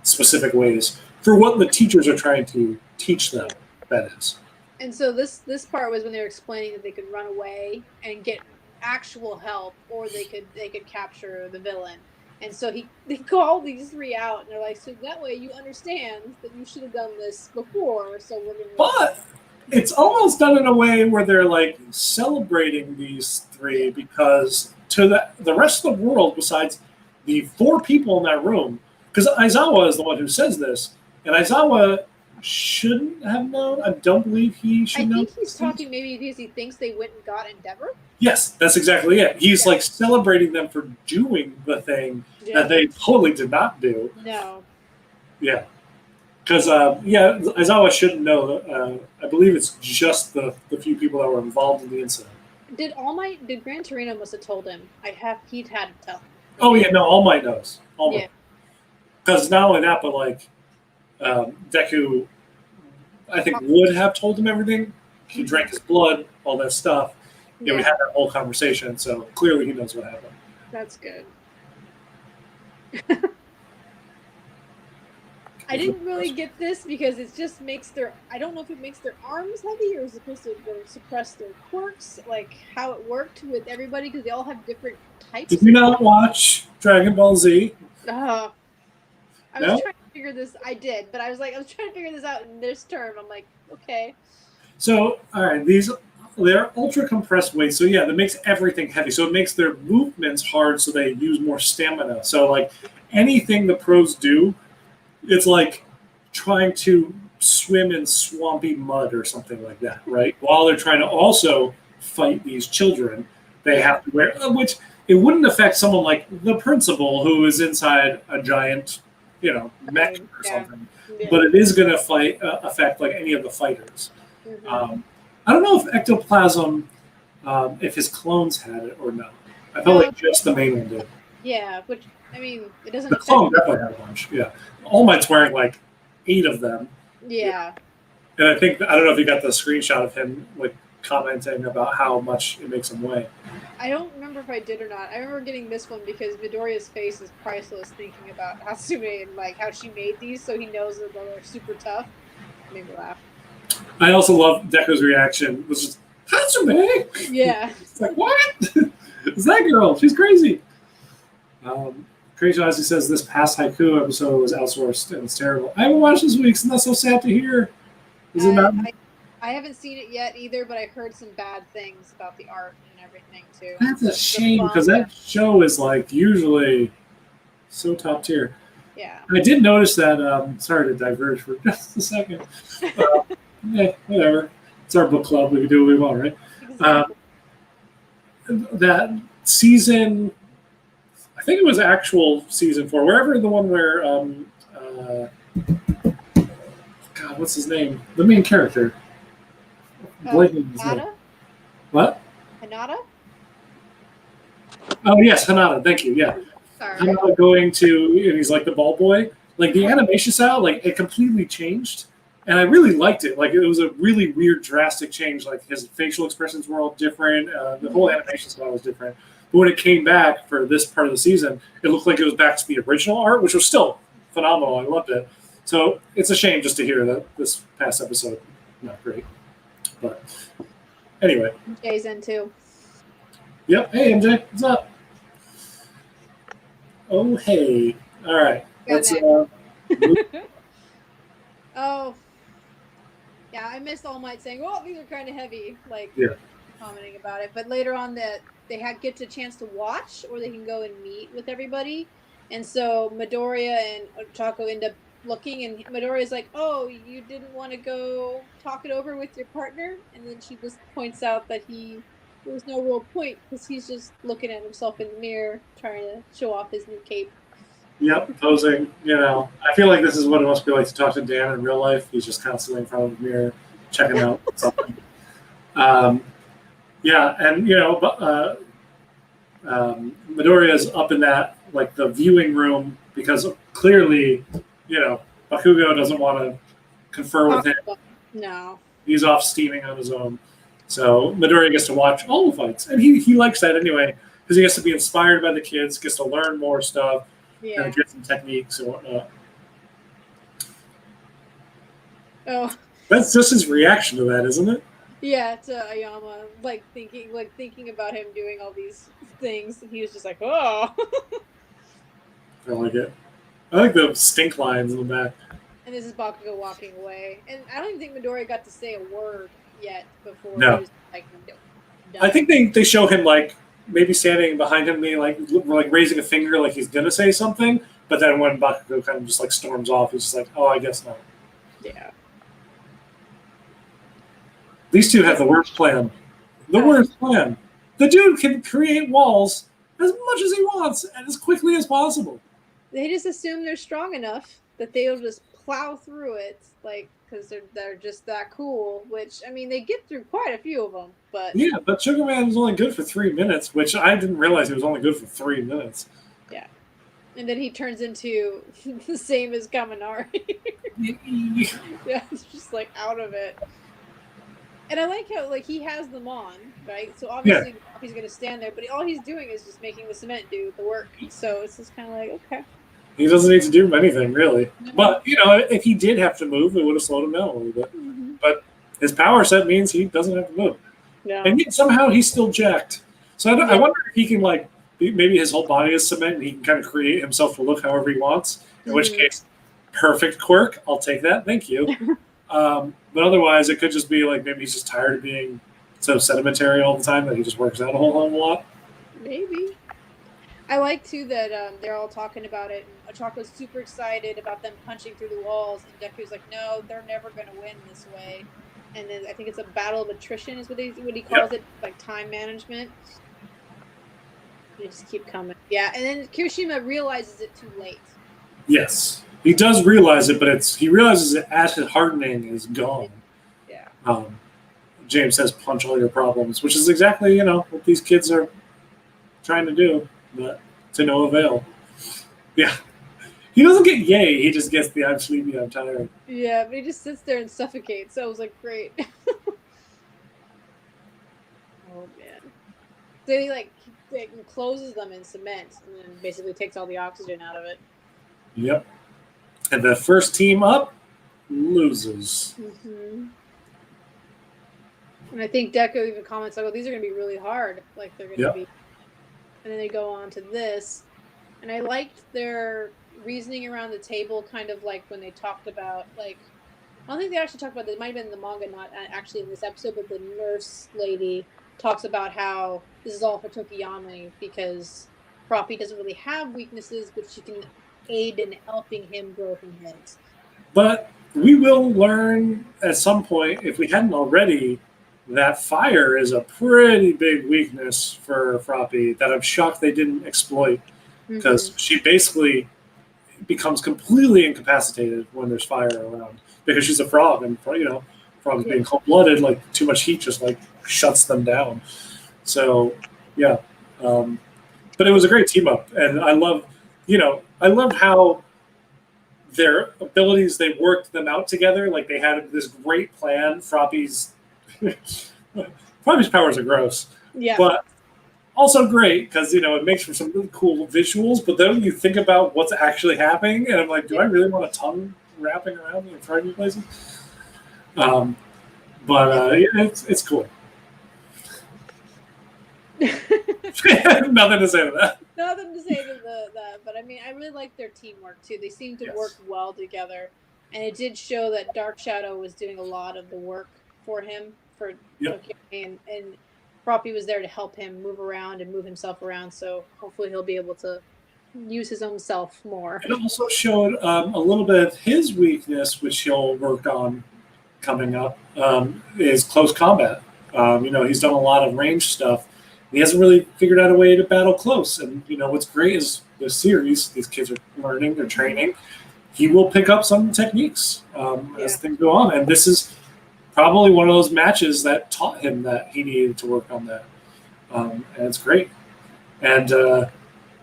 specific ways for what the teachers are trying to teach them. That is. And so this part was when they were explaining that they could run away and get actual help, or they could capture the villain. And so they call these three out, and they're like, so that way you understand that you should have done this before. So we're gonna. But it's almost done in a way where they're like celebrating these three, because to the rest of the world, besides the four people in that room, because Aizawa is the one who says this, and Aizawa shouldn't have known. I don't believe he should know. I think he's talking maybe because he thinks they went and got Endeavor. Yes, that's exactly it. He's like celebrating them for doing the thing that they totally did not do. No. Yeah. Because, Aizawa shouldn't know. I believe it's just the few people that were involved in the incident. Did Gran Torino must have told him? He'd had to tell him. Oh, yeah, no, All Might knows. Because not only that, but like, Deku, I think, would have told him everything. He drank his blood, all that stuff. Yeah, we had that whole conversation, so clearly he knows what happened. That's good. I didn't really get this because it just makes I don't know if it makes their arms heavy or is it supposed to suppress their quirks, like how it worked with everybody, because they all have different types. Did you not watch Dragon Ball Z? I was trying to figure this. I did, but I was trying to figure this out in this term. I'm like, okay. So, all right, they're ultra compressed weights. So yeah, that makes everything heavy. So it makes their movements hard, so they use more stamina. So like anything the pros do, it's like trying to swim in swampy mud or something like that, right? While they're trying to also fight these children, they have to wear, which it wouldn't affect someone like the principal who is inside a giant, mech or something. Yeah. But it is going to affect like any of the fighters. Mm-hmm. I don't know if ectoplasm, if his clones had it or not. I felt like just the main one did. Yeah, which, I mean, it doesn't. The clone definitely had a bunch, yeah. All Might's wearing like 8 of them. Yeah. And I don't know if you got the screenshot of him like commenting about how much it makes him weigh. I don't remember if I did or not. I remember getting this one because Midoriya's face is priceless, thinking about Hatsume and like how she made these, so he knows that they're super tough. It made me laugh. I also love Deku's reaction, which is Hatsume. Yeah. It's like, what? It's that girl. She's crazy. Crazy Ozzy says this past Haiku episode was outsourced and it's terrible. I haven't watched this week, so that's so sad to hear. Is it not? I haven't seen it yet either, but I heard some bad things about the art and everything too. That's a shame because that show is like usually so top tier. Yeah. I did notice that. Sorry to diverge for just a second. Whatever. It's our book club. We can do what we want, right? Exactly. That season, I think it was actual season 4, wherever the one where, God, what's his name? The main character. Hinata? What? Hinata? Oh, yes, Hinata. Thank you. Yeah. Sorry. Hinata going to, and he's like the ball boy. Like the animation style, like it completely changed. And I really liked it. Like it was a really weird, drastic change. Like his facial expressions were all different. The whole animation style was different. But when it came back for this part of the season, it looked like it was back to the original art, which was still phenomenal. I loved it. So it's a shame just to hear that this past episode, not great. But anyway. Jay's in too. Yep. Hey, MJ. What's up? Oh, hey. All right. Let's. Oh. Yeah, I missed All Might saying, "Oh, these are kind of heavy," commenting about it. But later on, that they get a chance to watch, or they can go and meet with everybody. And so Midoriya and Ochako end up looking, and Midoriya's like, "Oh, you didn't want to go talk it over with your partner?" And then she just points out that there was no real point because he's just looking at himself in the mirror, trying to show off his new cape. Yep, posing. I feel like this is what it must be like to talk to Dan in real life. He's just constantly in front of the mirror, checking out something. Midoriya's up in that, like, the viewing room because clearly, Bakugo doesn't want to confer with him. No. He's off steaming on his own. So Midoriya gets to watch all the fights. And he likes that anyway because he gets to be inspired by the kids, gets to learn more stuff. Yeah. And get some techniques and whatnot. Oh, That's just his reaction to that, isn't it? Yeah, to Ayama, thinking about him doing all these things, and he was just like, oh. I like it. I like the stink lines in the back. And this is Bakugo walking away, and I don't even think Midori got to say a word yet before No. he was like, no. I think they show him like maybe standing behind him, being like raising a finger, like he's gonna say something. But then when Bakugo kind of just like storms off, he's just like, "Oh, I guess not." Yeah. These two have the worst plan. The worst plan. The dude can create walls as much as he wants and as quickly as possible. They just assume they're strong enough that they'll just plow through it, like because they're just that cool. Which I mean, they get through quite a few of them, but Yeah, but Sugar Man was only good for 3 minutes, which I didn't realize he was only good for 3 minutes. yeah. And then he turns into the same as Kaminari. Yeah, it's just like out of it. And I like how like he has them on, right? So obviously he's gonna stand there, but all he's doing is just making the cement do the work. So it's just kind of like, okay. He doesn't need to do anything, really. But, you know, if he did have to move, it would have slowed him down a little bit. Mm-hmm. But his power set means he doesn't have to move. No. And yet somehow he's still jacked. So I wonder if he can, like, maybe his whole body is cement and he can kind of create himself to look however he wants. In which case, perfect quirk. I'll take that. Thank you. But otherwise, it could just be like maybe he's just tired of being so sedimentary all the time that he just works out a whole hell of a lot. Maybe. I like too that they're all talking about it. And Ochako's super excited about them punching through the walls, and Deku's like, "No, they're never going to win this way." And then I think it's a battle of attrition, is what he calls it, like time management. They just keep coming. Yeah, and then Kirishima realizes it too late. Yes, he does realize it, but he realizes that acid hardening is gone. Yeah. James says, "Punch all your problems," which is exactly what these kids are trying to do, but to no avail. Yeah, he doesn't get yay. He just gets the "I'm sleepy, I'm tired." Yeah, but he just sits there and suffocates. So I was like, great. Oh man. So he like encloses them in cement and then basically takes all the oxygen out of it. Yep. And the first team up loses. Mm-hmm. And I think Deku even comments like, "Oh, these are going to be really hard. Like they're going to be." And then they go on to this, and I liked their reasoning around the table, kind of like when they talked about like. I don't think they actually talked about this. It might have been in the manga, not actually in this episode, but the nurse lady talks about how this is all for Tokiyama because Froppy doesn't really have weaknesses, but she can aid in helping him grow from his. But we will learn at some point, if we hadn't already, that fire is a pretty big weakness for Froppy that I'm shocked they didn't exploit, because she basically becomes completely incapacitated when there's fire around because she's a frog, and frogs being cold-blooded, like too much heat just like shuts them down. So yeah, but it was a great team up, and I love how their abilities, they worked them out together. Like they had this great plan. Froppy's powers are gross, but also great because it makes for some really cool visuals. But then you think about what's actually happening, and I'm like, do I really want a tongue wrapping around me and trying me places? It's cool. Nothing to say to that. Nothing to say to that, but I mean, I really like their teamwork too. They seem to work well together, and it did show that Dark Shadow was doing a lot of the work for him and Froppy was there to help him move around and move himself around. So hopefully he'll be able to use his own self more. It also showed a little bit of his weakness, which he'll work on coming up, is close combat. He's done a lot of range stuff. He hasn't really figured out a way to battle close. And, what's great is this series, these kids are learning, they're training. He will pick up some techniques as things go on. And this is probably one of those matches that taught him that he needed to work on that. And it's great. And,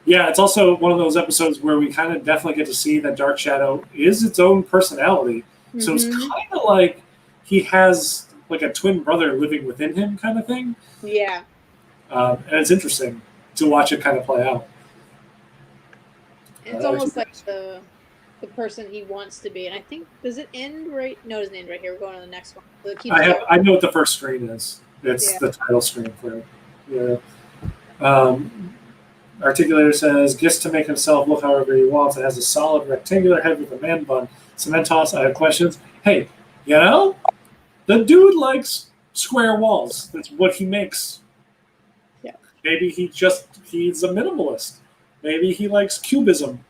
it's also one of those episodes where we kind of definitely get to see that Dark Shadow is its own personality. Mm-hmm. So it's kind of like he has like a twin brother living within him kind of thing. Yeah. And it's interesting to watch it kind of play out. It's almost like the the person he wants to be. And I think, does it end right? No, it doesn't end right here. We're going to the next one. So it keeps going. I know what the first screen is. It's the title screen for it. Yeah. Articulator says, gets to make himself look however he wants. It has a solid rectangular head with a man bun. Cementos, I have questions. Hey, you know, the dude likes square walls. That's what he makes. Yeah. Maybe he's a minimalist. Maybe he likes cubism.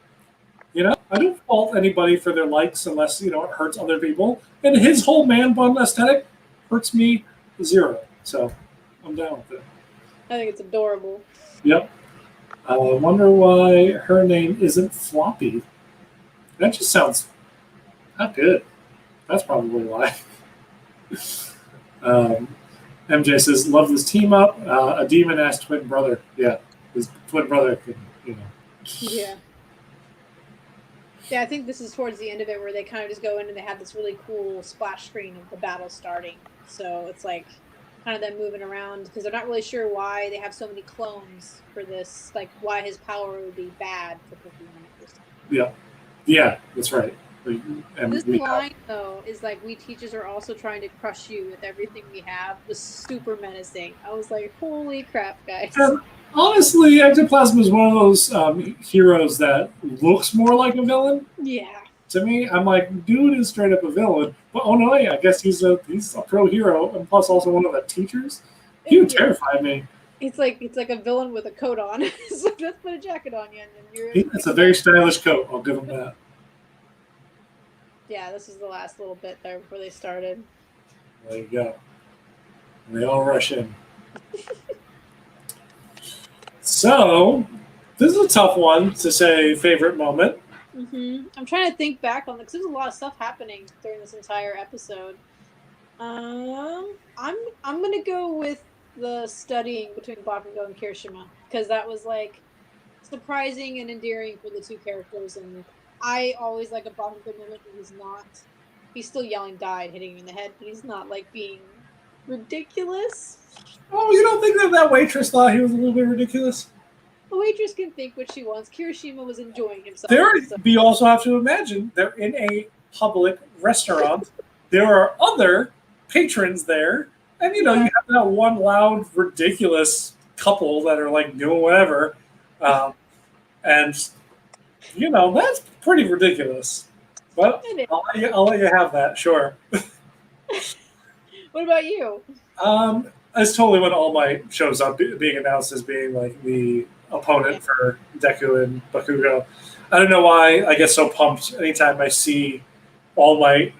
You know, I don't fault anybody for their likes unless, it hurts other people. And his whole man bun aesthetic hurts me zero. So I'm down with it. I think it's adorable. Yep. I wonder why her name isn't Floppy. That just sounds not good. That's probably why. MJ says, love this team up. A demon-ass twin brother. Yeah, his twin brother could, Yeah. Yeah, I think this is towards the end of it where they kind of just go in and they have this really cool splash screen of the battle starting. So it's like kind of them moving around because they're not really sure why they have so many clones for this, like why his power would be bad for Pokemon. Yeah, that's right. And this line, though, is like, we teachers are also trying to crush you with everything we have, was super menacing. I was like, holy crap, guys. Honestly, Ectoplasm is one of those heroes that looks more like a villain. Yeah. To me, I'm like, dude is straight up a villain. But oh no, I guess he's a pro hero, and plus also one of the teachers. He would terrify me. It's like a villain with a coat on. It's like, let's put a jacket on you, and you're. It's a very stylish coat. I'll give him that. Yeah, this is the last little bit there before they started. There you go. And they all rush in. So, this is a tough one to say favorite moment. Mm-hmm. I'm trying to think back on it because there's a lot of stuff happening during this entire episode. I'm gonna go with the studying between Bakugo and Kirishima because that was like surprising and endearing for the two characters, and I always like a Bakugo moment where he's still yelling "died," hitting him in the head, but he's not like being ridiculous. Oh, you don't think that waitress thought he was a little bit ridiculous? The waitress can think what she wants. Kirishima was enjoying himself. You also have to imagine they're in a public restaurant. There are other patrons there, and you have that one loud, ridiculous couple that are like doing whatever, and that's pretty ridiculous. But I'll let you have that, sure. What about you? It's totally when All Might shows up being announced as being like the opponent for Deku and Bakugo. I don't know why I get so pumped anytime I see All Might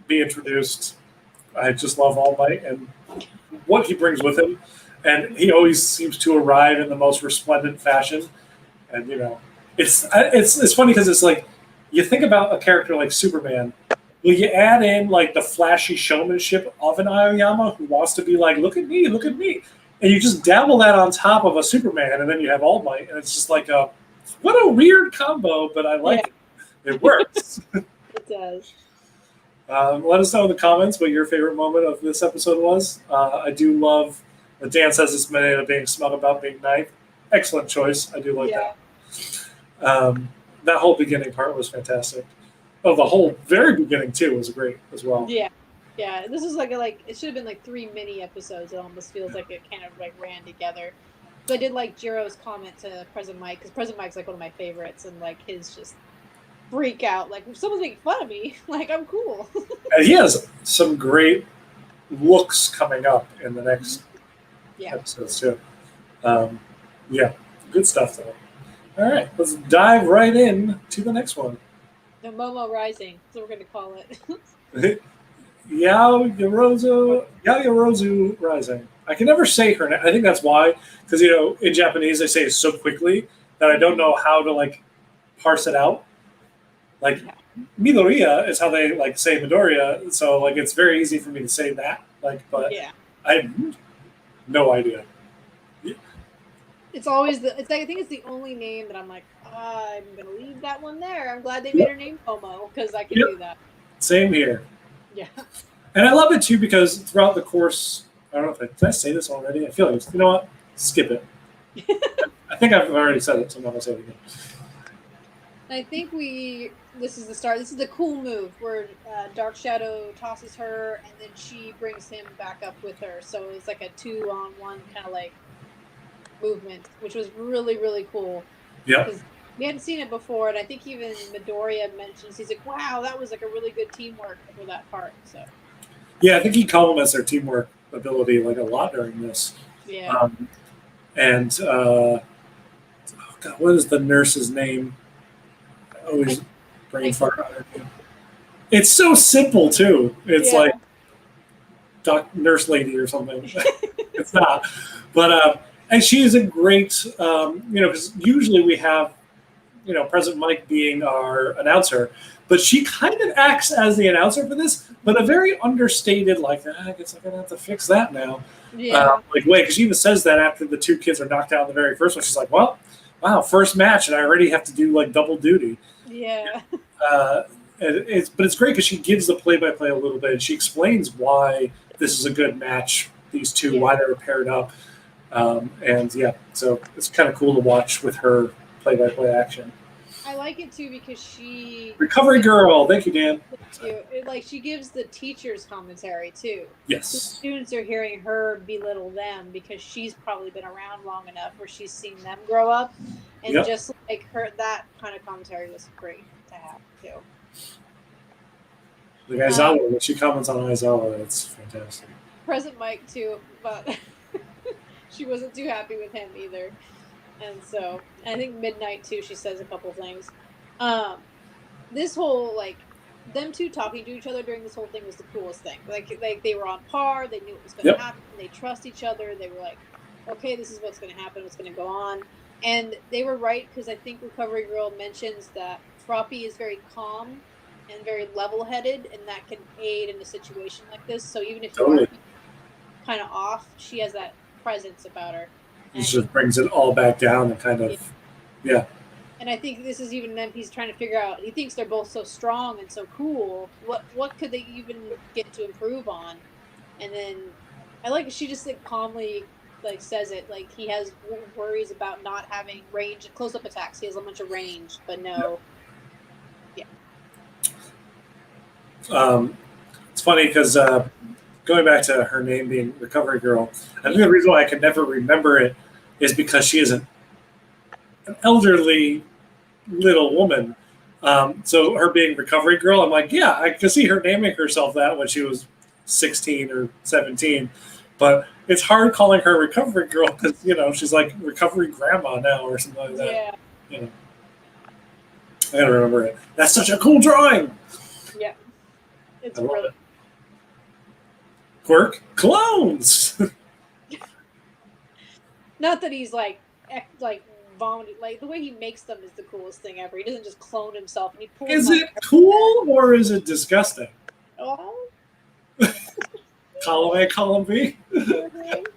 be introduced. I just love All Might and what he brings with him. And he always seems to arrive in the most resplendent fashion. And, it's funny because it's like, you think about a character like Superman, will you add in like the flashy showmanship of an Aoyama who wants to be like, look at me, and you just dabble that on top of a Superman, and then you have All Might, and it's just like what a weird combo, but I like it. It works. It does. Let us know in the comments what your favorite moment of this episode was. I do love that Dan says it's Mineta being smug about being nice. Excellent choice. I do like that. That whole beginning part was fantastic. Oh, the whole very beginning too was great as well. Yeah. This is like it should have been like 3 mini episodes. It almost feels like it kind of like ran together. So I did like Jiro's comment to President Mike because President Mike's like one of my favorites, and like his just freak out, like if someone's making fun of me, like I'm cool. And he has some great looks coming up in the next episodes too. Good stuff though. All right, let's dive right in to the next one. The Momo Rising, that's what we're going to call it. Yaoyorozu Rising. I can never say her name. I think that's why, because in Japanese they say it so quickly that I don't know how to like parse it out. Like Midoriya is how they like say Midoriya, so like it's very easy for me to say that. Like, but I have no idea. It's always I think it's the only name that I'm like, I'm gonna leave that one there. I'm glad they made her name Momo because I can do that. Same here. Yeah. And I love it too because throughout the course, I don't know if did I say this already? I feel like you know what? Skip it. I think I've already said it, so I'm not gonna say it again. I think we this is the start. This is the cool move where Dark Shadow tosses her, and then she brings him back up with her. So it's like a 2-on-1 kind of like movement, which was really, really cool. Yeah. Because we hadn't seen it before, and I think even Midoriya mentions, he's like, wow, that was like a really good teamwork for that part. So Yeah, I think he compliments their teamwork ability like a lot during this. yeah. And oh God, what is the nurse's name? I always brain fart on her name. It's so simple too. It's like nurse lady or something. It's not, but and she is a great, because usually we have, President Mike being our announcer, but she kind of acts as the announcer for this, but a very understated, like, I guess I'm gonna have to fix that now. Way, because she even says that after the two kids are knocked out in the very first one. She's like, well, wow, first match, and I already have to do like double duty. Yeah. But it's great because she gives the play-by-play a little bit, and she explains why this is a good match. These two, why they were paired up, so it's kind of cool to watch with her play-by-play action. I like it too because she recovery girl. Thank you, Dan. Like she gives the teachers commentary too. Yes. The students are hearing her belittle them because she's probably been around long enough where she's seen them grow up, and just like her, that kind of commentary was great to have too. Like Aizawa, when she comments on Aizawa, it's fantastic. President Mike too, but she wasn't too happy with him either. And so I think Midnight too, she says a couple things. This whole like them two talking to each other during this whole thing was the coolest thing. Like they were on par, they knew what was gonna happen, they trust each other, they were like, okay, this is what's gonna happen, what's gonna go on. And they were right because I think Recovery Girl mentions that Froppy is very calm and very level headed, and that can aid in a situation like this. So even if you're kind of off, she has that presence about her. It just brings it all back down and kind of, And I think this is even them. He's trying to figure out. He thinks they're both so strong and so cool. What could they even get to improve on? And then I like she just like calmly like says it. Like he has worries about not having range, close up attacks. He has a bunch of range, but no. It's funny because going back to her name being Recovery Girl, I think the reason why I can never remember it is because she is an elderly little woman. So her being Recovery Girl, I'm like, yeah, I could see her naming herself that when she was 16 or 17. But it's hard calling her Recovery Girl because, she's like Recovery Grandma now or something like that. Yeah. I gotta remember it. That's such a cool drawing. Yeah. It's really it. Quirk clones. Not that he's like vomiting. Like the way he makes them is the coolest thing ever. He doesn't just clone himself. And he pulls. Is it cool or is it disgusting? Oh. Column A, column B. The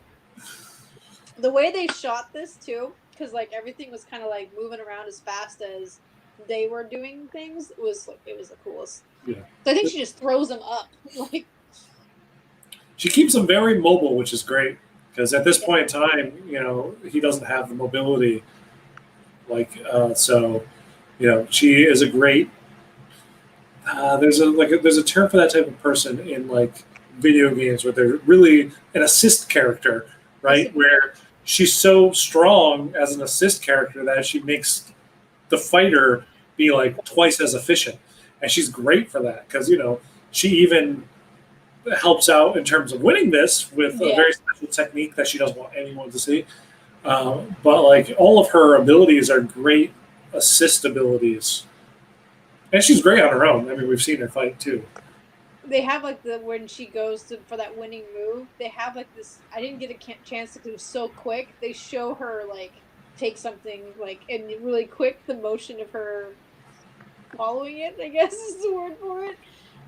way they shot this too, because like everything was kind of like moving around as fast as they were doing things. It was the coolest. Yeah. So I think she just throws them up. Like she keeps them very mobile, which is great because at this point in time, he doesn't have the mobility. She is a great. There's a term for that type of person in like video games where they're really an assist character, right? Where she's so strong as an assist character that she makes the fighter be like twice as efficient. And she's great for that because, she even helps out in terms of winning this with a very special technique that she doesn't want anyone to see. But like all of her abilities are great assist abilities. And she's great on her own. I mean, we've seen her fight too. They have like when she goes for that winning move, they have like this. I didn't get a chance because it was so quick. They show her like take something like and really quick. The motion of her following it, I guess is the word for it.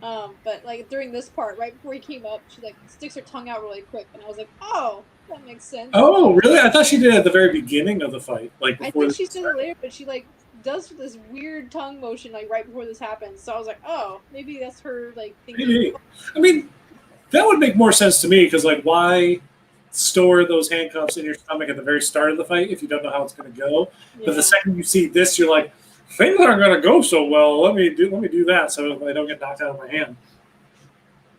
But like during this part, right before he came up, she like sticks her tongue out really quick, and I was like, oh, that makes sense. Oh, really? I thought she did it at the very beginning of the fight. Like before I think she did it later, but she like does this weird tongue motion like right before this happens. So I was like, oh, maybe that's her like thinking. Maybe. I mean, that would make more sense to me because like why store those handcuffs in your stomach at the very start of the fight if you don't know how it's going to go? Yeah. But the second you see this, you're like, things aren't going to go so well. Let me do that so I don't get knocked out of my hand.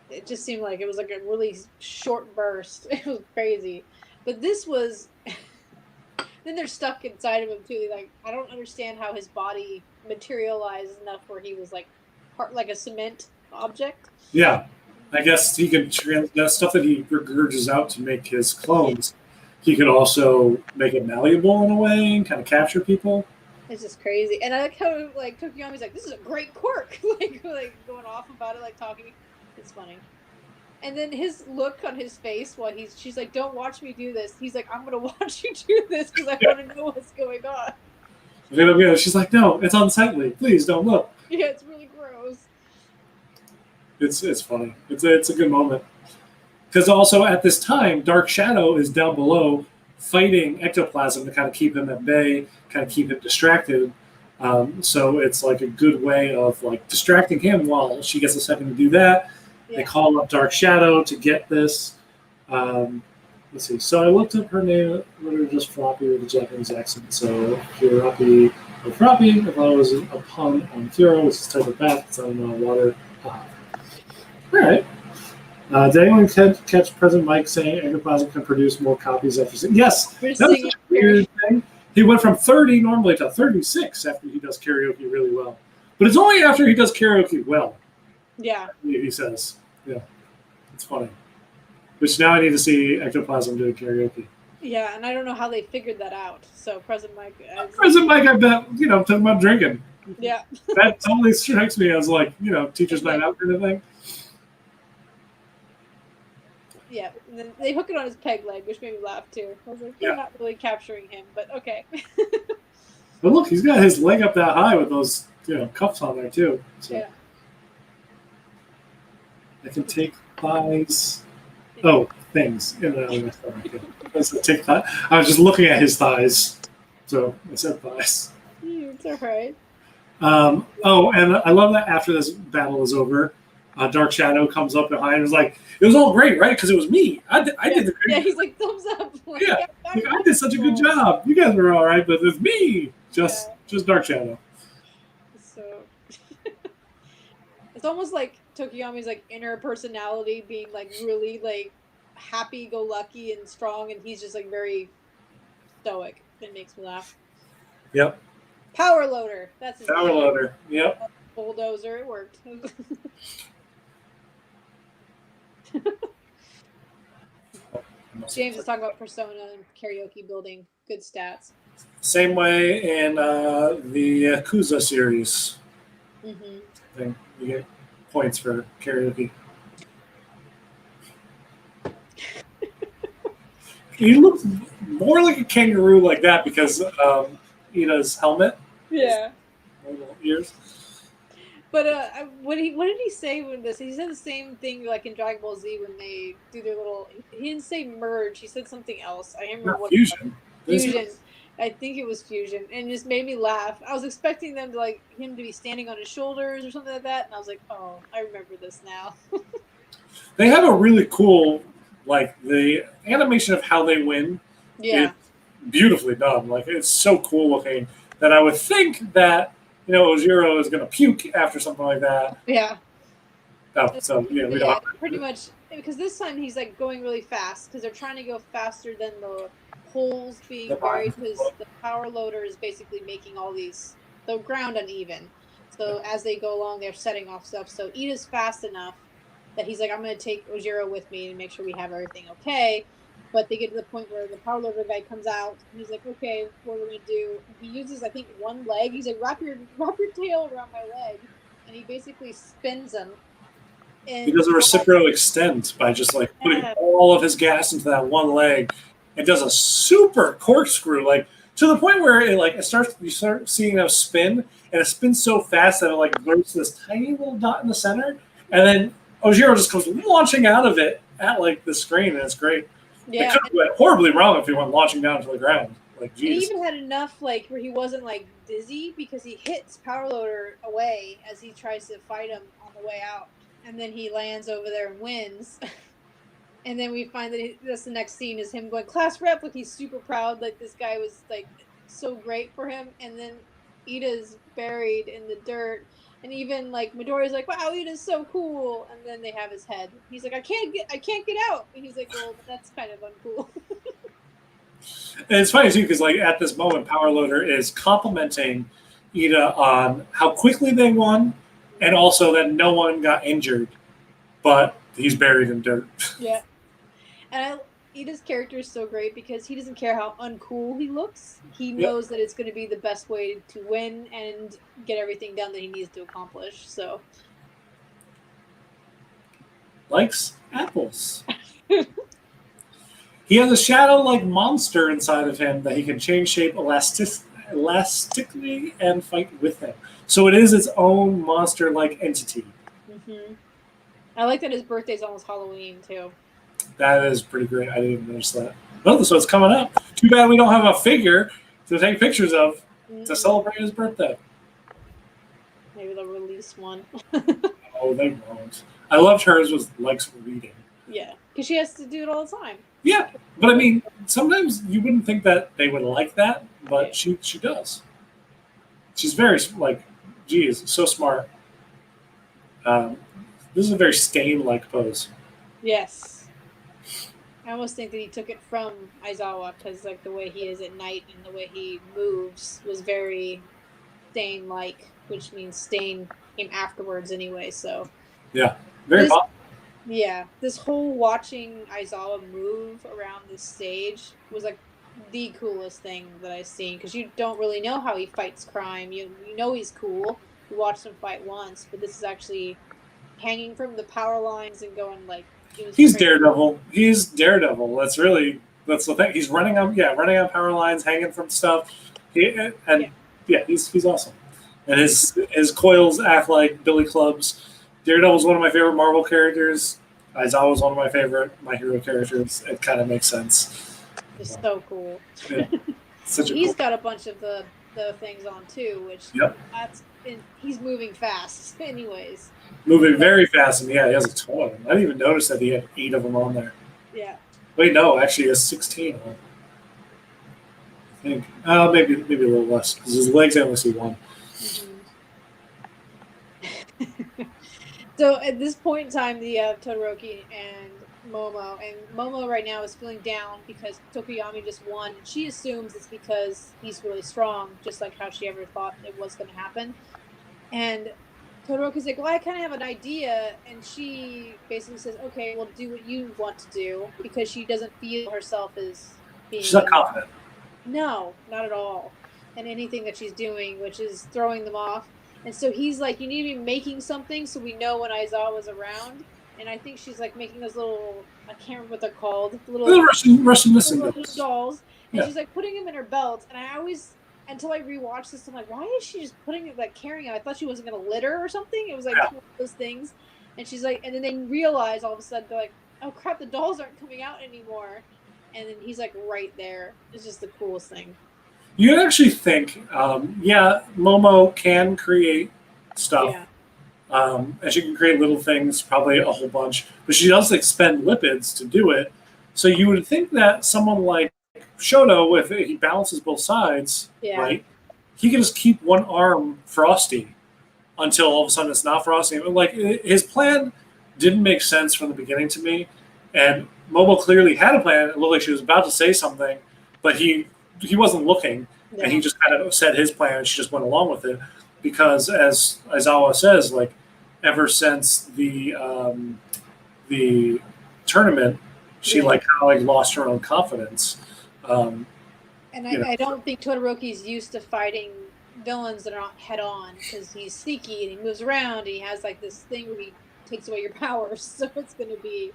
It just seemed like it was like a really short burst. It was crazy. But this was then they're stuck inside of him too. Like I don't understand how his body materialized enough where he was like part like a cement object. Yeah, I guess he can that stuff that he regurges out to make his clones. He could also make it malleable in a way and kind of capture people. It's just crazy. And I like how like Tokiyami's like, this is a great quirk, like going off about it, like talking. It's funny. And then his look on his face while she's like, don't watch me do this. He's like, I'm gonna watch you do this because I want to know what's going on. She's like, no, it's unsightly. Please don't look. Yeah, it's really gross. It's funny. It's a good moment. Because also at this time, Dark Shadow is down below fighting Ectoplasm to kind of keep him at bay, kind of keep him distracted. So it's like a good way of like distracting him while she gets a second to do that. Yeah. They call up Dark Shadow to get this. Let's see. So I looked up her name, literally just Floppy with a Japanese accent. So Hiropi or Floppy, I thought it was a pun on Furo, which is type of bat. It's on water. All right. Did anyone catch President Mike saying Ectoplasm can produce more copies after? Yes, that was a weird thing. He went from 30 normally to 36 after he does karaoke really well. But it's only after he does karaoke well. Yeah. He says. Yeah. It's funny. Which now I need to see Ectoplasm doing karaoke. Yeah, and I don't know how they figured that out. So President Mike... President Mike, I bet, talking about drinking. Yeah. That totally strikes me as like, teacher's night out kind of thing. Yeah, and then they hook it on his peg leg, which made me laugh too. I was like, they're not really capturing him, but okay. But look, he's got his leg up that high with those, cuffs on there too. So. Yeah. I can take thighs. Oh, things. I was just looking at his thighs, so I said thighs. It's all right. And I love that after this battle is over, Dark Shadow comes up behind and is like, it was all great, right? Because it was me. I did the great. Yeah, he's like, thumbs up. Like, yeah, I did such a good job. You guys were all right, but it's me. Just Dark Shadow. So it's almost like Tokiyami's like inner personality being like really like happy-go-lucky and strong, and he's just like very stoic. It makes me laugh. Yep. Power Loader. That's his Power name. Loader. Yep. Bulldozer. It worked. James is talking about Persona and karaoke building. Good stats. Same way in the Yakuza series. Mm-hmm. You get points for karaoke. He looks more like a kangaroo like that because Ida's helmet. Yeah. Little ears. But what did he say when this? He said the same thing like in Dragon Ball Z when they do their little. He didn't say merge. He said something else. I can't remember what. Fusion. Fusion. I think it was fusion, and it just made me laugh. I was expecting them to him to be standing on his shoulders or something like that, and I was like, oh, I remember this now. They have a really cool the animation of how they win. Yeah. Beautifully done. It's so cool looking that I would think that. Ojiro is going to puke after something like that. Yeah. Oh, so, we don't. Pretty much, because this time he's going really fast because they're trying to go faster than the holes being buried because the power loader is basically making all the ground uneven. So as they go along, they're setting off stuff. So Ida's fast enough that he's like, I'm going to take Ojiro with me and make sure we have everything okay. But they get to the point where the power loader guy comes out, and he's like, okay, what are we going to do? And he uses, I think, one leg. He's like, wrap your tail around my leg. And he basically spins him. He does a reciprocal extent by just, putting all of his gas into that one leg. It does a super corkscrew, to the point where you start seeing them spin, and it spins so fast that it, goes to this tiny little dot in the center. And then Ojiro just comes launching out of it at, the screen, and it's great. Yeah, it could have went horribly wrong if he went launching down to the ground. He even had enough, where he wasn't, dizzy because he hits Power Loader away as he tries to fight him on the way out. And then he lands over there and wins. And then we find that that's the next scene is him going, class rep, he's super proud. This guy was, so great for him. And then Ida's buried in the dirt, and even like Midori's like, "Wow, Ida's so cool," and then they have his head. He's like, I can't get out." And he's like, "Well, that's kind of uncool." And it's funny too because like at this moment, Power Loader is complimenting Ida on how quickly they won, and also that no one got injured, but he's buried in dirt. Yeah, and Ida's character is so great because he doesn't care how uncool he looks. He knows that it's going to be the best way to win and get everything done that he needs to accomplish. So, Likes apples. He has a shadow-like monster inside of him that he can change shape elastically and fight with him. So it is its own monster-like entity. mm-hmm. I like that his birthday's almost Halloween too. That is pretty great. I didn't even notice that. Oh, so it's coming up. Too bad we don't have a figure to take pictures of to celebrate his birthday. Maybe they'll release one. Oh, they won't. I loved hers was likes reading. Yeah, because she has to do it all the time. Yeah, but I mean, sometimes you wouldn't think that they would like that, but she does. She's very like, geez, so smart. This is a very Stain-like pose. Yes, I almost think that he took it from Aizawa because like the way he is at night and the way he moves was very Stain-like, which means Stain came afterwards anyway. So yeah, very. Yeah, this whole watching Aizawa move around the stage was like the coolest thing that I've seen because you don't really know how he fights crime. You know he's cool. You watched him fight once, but this is actually hanging from the power lines and going like he's crazy. Daredevil. He's Daredevil. That's the thing. He's running on power lines, hanging from stuff. He's awesome. And his coils act like billy clubs. Daredevil's one of my favorite Marvel characters. Aizawa's one of my favorite My Hero characters. It kind of makes sense. It's so cool. Yeah. He's got a bunch of the things on too, which he's moving fast anyways. Moving very fast, and he has a ton of them. I didn't even notice that he had 8 of them on there. Yeah. Wait, no, actually he has 16 of them. I think. Maybe a little less, because his legs I only see 1. Mm-hmm. So at this point in time, you have Todoroki and Momo right now is feeling down because Tokoyami just won. She assumes it's because he's really strong, just like how she ever thought it was going to happen. And Todoroki's like, well, I kind of have an idea. And she basically says, okay, well, do what you want to do, because she doesn't feel herself as being... She's not confident. No, not at all. And anything that she's doing, which is throwing them off. And so he's like, you need to be making something so we know when Aizawa's around. And I think she's like making those little, I can't remember what they're called, little Russian missing dolls. And she's like putting them in her belt. And I always, until I rewatched this, I'm like, why is she just putting it, like carrying it? I thought she wasn't going to litter or something. It was like one of those things. And she's like, and then they realize all of a sudden, they're like, oh crap, the dolls aren't coming out anymore. And then he's like right there. It's just the coolest thing. You'd actually think, Momo can create stuff. Yeah. And she can create little things, probably a whole bunch. But she does expend lipids to do it. So you would think that someone like Shoto, if he balances both sides, right, he can just keep one arm frosty until all of a sudden it's not frosty. Like, his plan didn't make sense from the beginning to me. And Momo clearly had a plan. It looked like she was about to say something, but he wasn't looking, and he just kind of said his plan, and she just went along with it. Because, as Aizawa says, like, ever since the tournament, she kind of lost her own confidence. And I don't think Todoroki's used to fighting villains that are not head on, because he's sneaky and he moves around and he has like this thing where he takes away your powers. So it's going to be.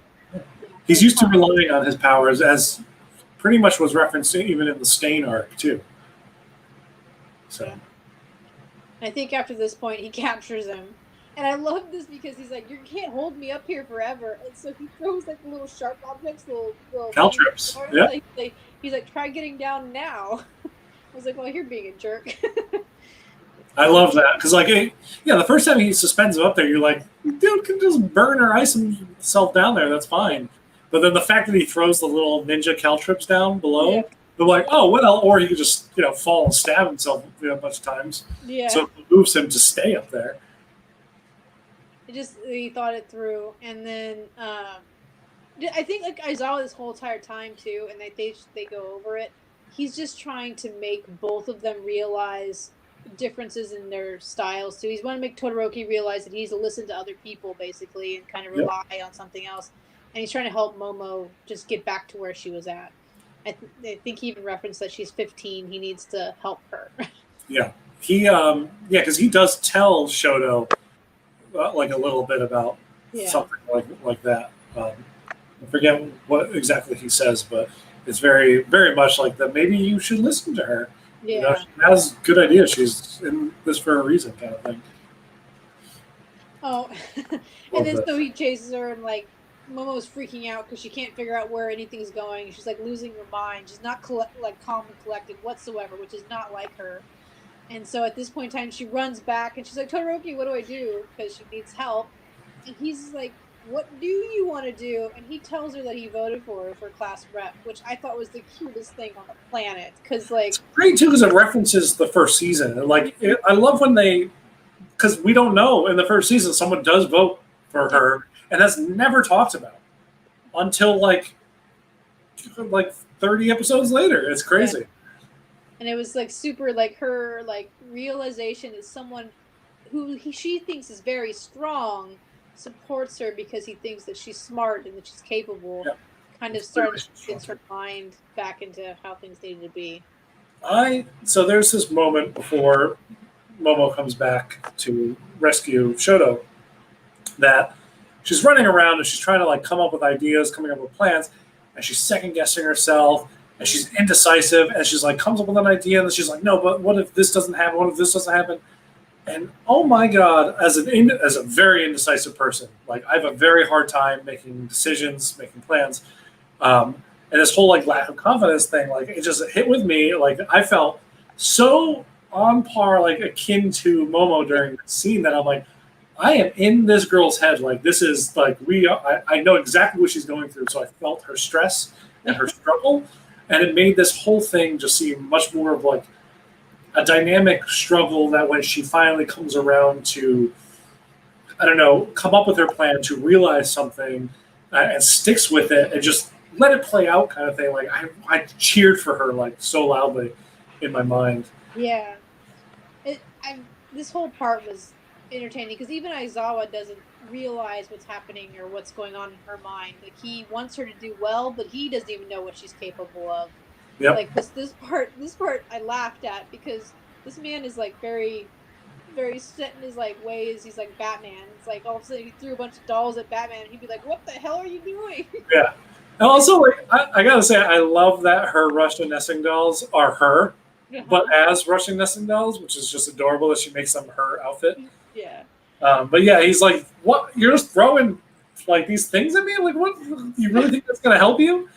He's used to relying on his powers, as pretty much was referenced even in the Stain arc too. So. I think after this point he captures him, and I love this because he's like, "You can't hold me up here forever," and so he throws like little sharp objects, little caltrips. Yeah. He's like, "Try getting down now." I was like, "Well, you're being a jerk." I love that because, the first time he suspends him up there, you're like, "Dude can just burn or ice himself down there. That's fine." But then the fact that he throws the little ninja caltrips down below, They're like, oh well, or he could just fall and stab himself a bunch of times. Yeah. So it moves him to stay up there. He thought it through, and then I think like Aizawa this whole entire time too, and they go over it. He's just trying to make both of them realize differences in their styles too. He's want to make Todoroki realize that he's to listen to other people basically and kind of rely on something else. And he's trying to help Momo just get back to where she was at. I think he even referenced that she's 15. He needs to help her. Yeah, because he does tell Shoto like a little bit about something like that. I forget what exactly he says, but it's very, very much like that. Maybe you should listen to her. Yeah, she has good ideas. She's in this for a reason, kind of thing. Oh, and then so he chases her, and like Momo's freaking out because she can't figure out where anything's going. She's like losing her mind. She's not calm and collected whatsoever, which is not like her. And so at this point in time, she runs back and she's like, Todoroki, what do I do? Because she needs help. And he's like, what do you want to do? And he tells her that he voted for her for class rep, which I thought was the cutest thing on the planet. Because like, it's great too, because it references the first season. And like, I love when because we don't know in the first season someone does vote for her, and that's never talked about until like 30 episodes later. It's crazy. Yeah. And it was like super like her like realization is someone who she thinks is very strong supports her because he thinks that she's smart and that she's capable. Yeah. Kind of starting to get her mind back into how things needed to be. So there's this moment before Momo comes back to rescue Shoto that she's running around and she's trying to like come up with ideas, coming up with plans, and she's second guessing herself. And she's indecisive, and she's like comes up with an idea, and she's like, "No, but what if this doesn't happen? What if this doesn't happen?" And oh my god, as a very indecisive person, like I have a very hard time making decisions, making plans, and this whole like lack of confidence thing, like it just hit with me. Like I felt so on par, like akin to Momo during the scene that I'm like, I am in this girl's head. Like this is like I know exactly what she's going through, so I felt her stress and her struggle. And it made this whole thing just seem much more of like a dynamic struggle that when she finally comes around to, I don't know, come up with her plan to realize something and sticks with it and just let it play out kind of thing. Like I cheered for her like so loudly in my mind. Yeah. This whole part was entertaining because even Aizawa doesn't realize what's happening or what's going on in her mind. Like he wants her to do well, but he doesn't even know what she's capable of. Yep. Like this part I laughed at because this man is like very, very set in his like ways. He's like Batman. It's like all of a sudden he threw a bunch of dolls at Batman and he'd be like, "What the hell are you doing?" Yeah. And also like I gotta say I love that her Russian nesting dolls are her, but as Russian nesting dolls, which is just adorable that she makes them her outfit. Yeah. But yeah, he's like, "What? You're just throwing like these things at me? Like, what? You really think that's gonna help you?"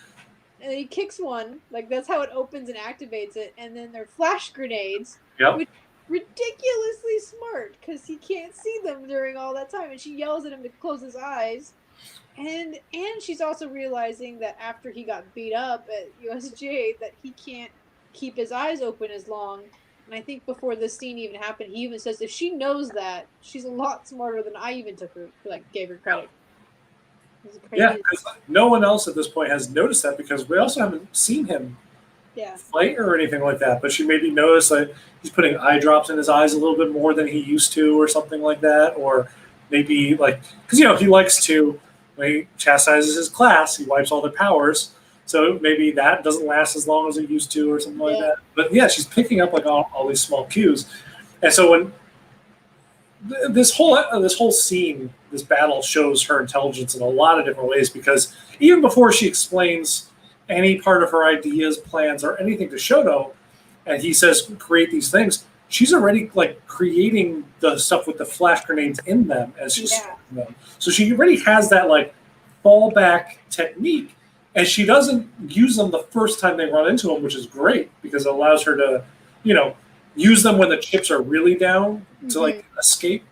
And he kicks one, like that's how it opens and activates it, and then they're flash grenades. Yep. Which ridiculously smart because he can't see them during all that time, and she yells at him to close his eyes. And she's also realizing that after he got beat up at USJ, that he can't keep his eyes open as long. And I think before this scene even happened, he even says if she knows that, she's a lot smarter than I even gave her credit. Yeah, because no one else at this point has noticed that because we also haven't seen him fight or anything like that. But she maybe noticed that he's putting eye drops in his eyes a little bit more than he used to or something like that. Or maybe like, because, he likes to, when he chastises his class, he wipes all their powers. So maybe that doesn't last as long as it used to or something like that. But yeah, she's picking up like all these small cues. And so when this whole scene, this battle shows her intelligence in a lot of different ways because even before she explains any part of her ideas, plans, or anything to Shoto, and he says create these things, she's already like creating the stuff with the flash grenades in them as she's throwing them. So she already has that like fallback technique, and she doesn't use them the first time they run into him, which is great because it allows her to, use them when the chips are really down to like escape.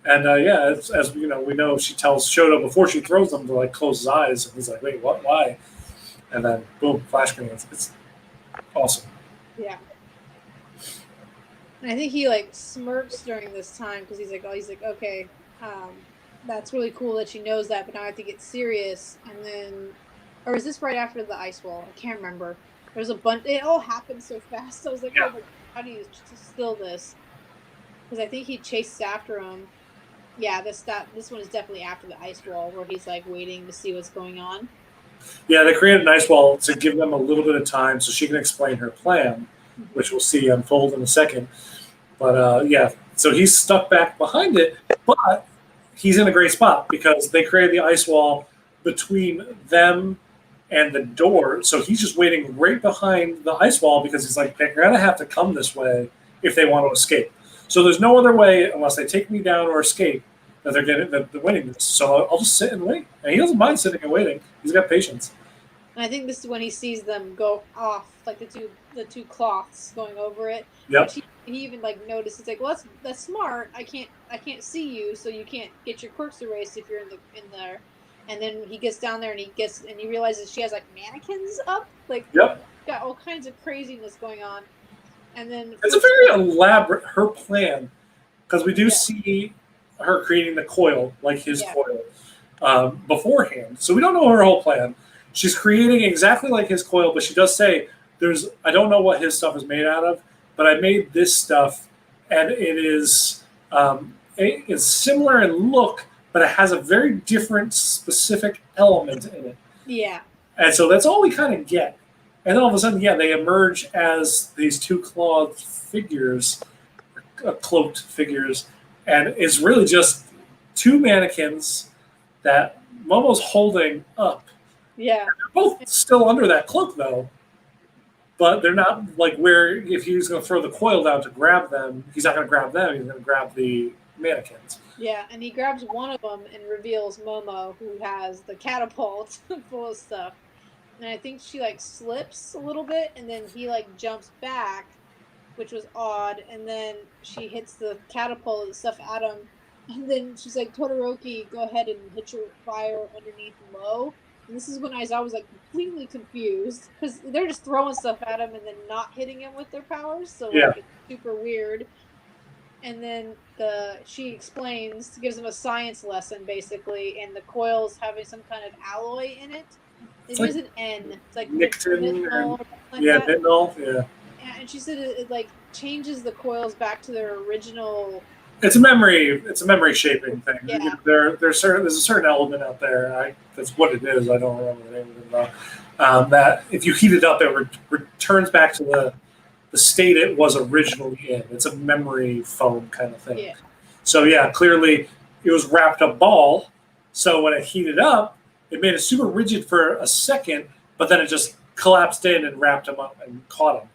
And as we know, she tells Shoto before she throws them to like close his eyes, and he's like, "Wait, what? Why?" And then boom, flash grenades. Awesome. Yeah. And I think he like smirks during this time because he's like, okay, that's really cool that she knows that, but now I have to get serious. And then, or is this right after the ice wall? I can't remember. There's a bunch. It all happened so fast. I was like, Yeah. oh my, how do you still this? Because I think he chases after him. Yeah, this one is definitely after the ice wall where he's like waiting to see what's going on. Yeah, they created an ice wall to give them a little bit of time so she can explain her plan, which we'll see unfold in a second. But yeah, so he's stuck back behind it, but he's in a great spot because they created the ice wall between them and the door. So he's just waiting right behind the ice wall because he's like, they're going to have to come this way if they want to escape. So there's no other way unless they take me down or escape that they're winning this. So I'll just sit and wait. And he doesn't mind sitting and waiting. He's got patience. And I think this is when he sees them go off, like the two cloths going over it. Yep. He even like notices, like, well, that's smart. I can't see you, so you can't get your quirks erased if you're in there. And then he gets down there and he realizes she has like mannequins up, like Yep. Got all kinds of craziness going on. And then it's a very elaborate her plan because we do see her creating the coil like his coil beforehand. So we don't know her whole plan. She's creating exactly like his coil, but she does say I don't know what his stuff is made out of, but I made this stuff, and it is it's similar in look, but it has a very different specific element in it. Yeah. And so that's all we kind of get. And then all of a sudden, they emerge as these two clothed figures, cloaked figures, and it's really just two mannequins that Momo's holding up. Yeah. They're both still under that cloak, though. But they're not like where if he was going to throw the coil down to grab them, he's not going to grab them. He's going to grab the mannequins. Yeah, and he grabs one of them and reveals Momo, who has the catapult full of stuff. And I think she like slips a little bit, and then he like jumps back, which was odd. And then she hits the catapult and stuff at him. And then she's like, Todoroki, go ahead and hit your fire underneath low. And this is when Aizawa was like completely confused because they're just throwing stuff at him and then not hitting him with their powers. So like, it's super weird. And then she explains, gives him a science lesson basically, and the coil's having some kind of alloy in it. It is an N. It's like Nictin Nitinol. Yeah. And she said it like changes the coils back to their original. It's a memory shaping thing. Yeah. There's a certain element out there. That's what it is. I don't remember the name of it. That if you heat it up, it returns back to the state it was originally in. It's a memory foam kind of thing. Yeah. So clearly it was wrapped up ball. So when it heated up, it made it super rigid for a second, but then it just collapsed in and wrapped him up and caught him.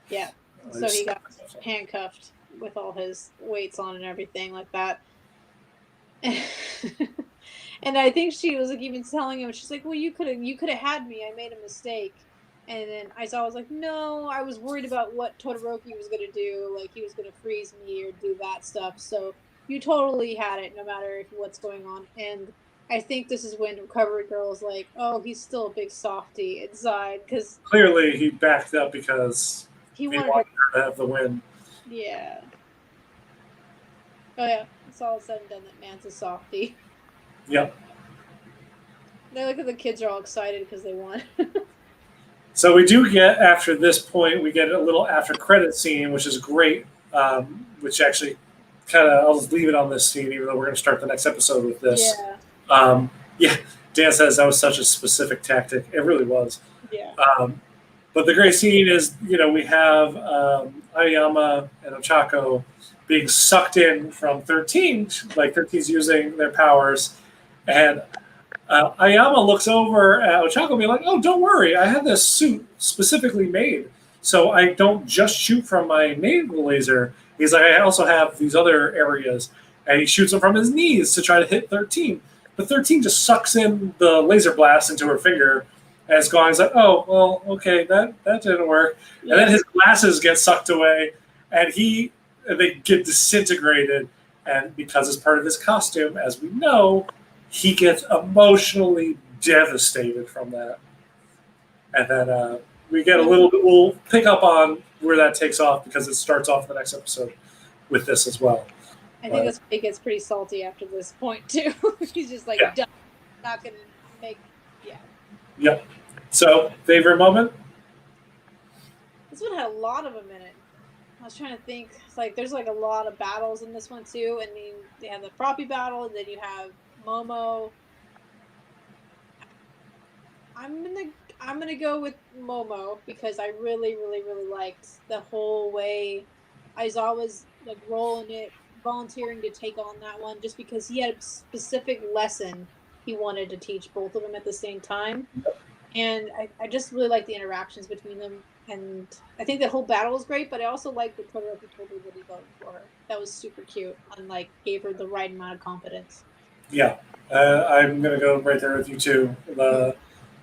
Yeah. So he got handcuffed with all his weights on and everything like that. And I think she was like even telling him, she's like, well, you could have had me. I made a mistake. And then Aizawa was like, no, I was worried about what Todoroki was going to do. Like, he was going to freeze me or do that stuff. So you totally had it, no matter what's going on. And I think this is when Recovery Girl is like, oh, he's still a big softie inside. Because clearly he backed up because he wanted her to have the win. Yeah. Oh, yeah. It's all said and done that man's a softie. Yep. They look at the kids are all excited because they won. So we do get, after this point, we get a little after credit scene, which is great, which actually I'll just leave it on this scene, even though we're going to start the next episode with this. Yeah. Dan says that was such a specific tactic. It really was. Yeah. But the great scene is, we have Aoyama and Ochako being sucked in from 13, like 13's using their powers, and Aoyama looks over at Ochako being like, oh, don't worry, I had this suit specifically made, so I don't just shoot from my navel laser. He's like, I also have these other areas, and he shoots them from his knees to try to hit 13. But 13 just sucks in the laser blast into her finger, and it's gone. He's like, oh, well, okay, that didn't work. Yeah. And then his glasses get sucked away, and they get disintegrated, and because it's part of his costume, as we know, he gets emotionally devastated from that. And then we get a little bit. We'll pick up on where that takes off because it starts off the next episode with this as well. I think that's why he gets pretty salty after this point too. He's just like, done. Not gonna make. Yeah. Yep. So, favorite moment? This one had a lot of them in it. I was trying to think. It's like there's like a lot of battles in this one too. I mean, they have the Froppy battle, and then you have Momo. I'm gonna go with Momo because I really liked the whole way Aizawa's like rolling it, volunteering to take on that one, just because he had a specific lesson he wanted to teach both of them at the same time. And I just really like the interactions between them. And I think that whole battle was great, but I also like the Todoroki told her what he voted for her. That was super cute and like gave her the right amount of confidence. Yeah, I'm going to go right there with you too. The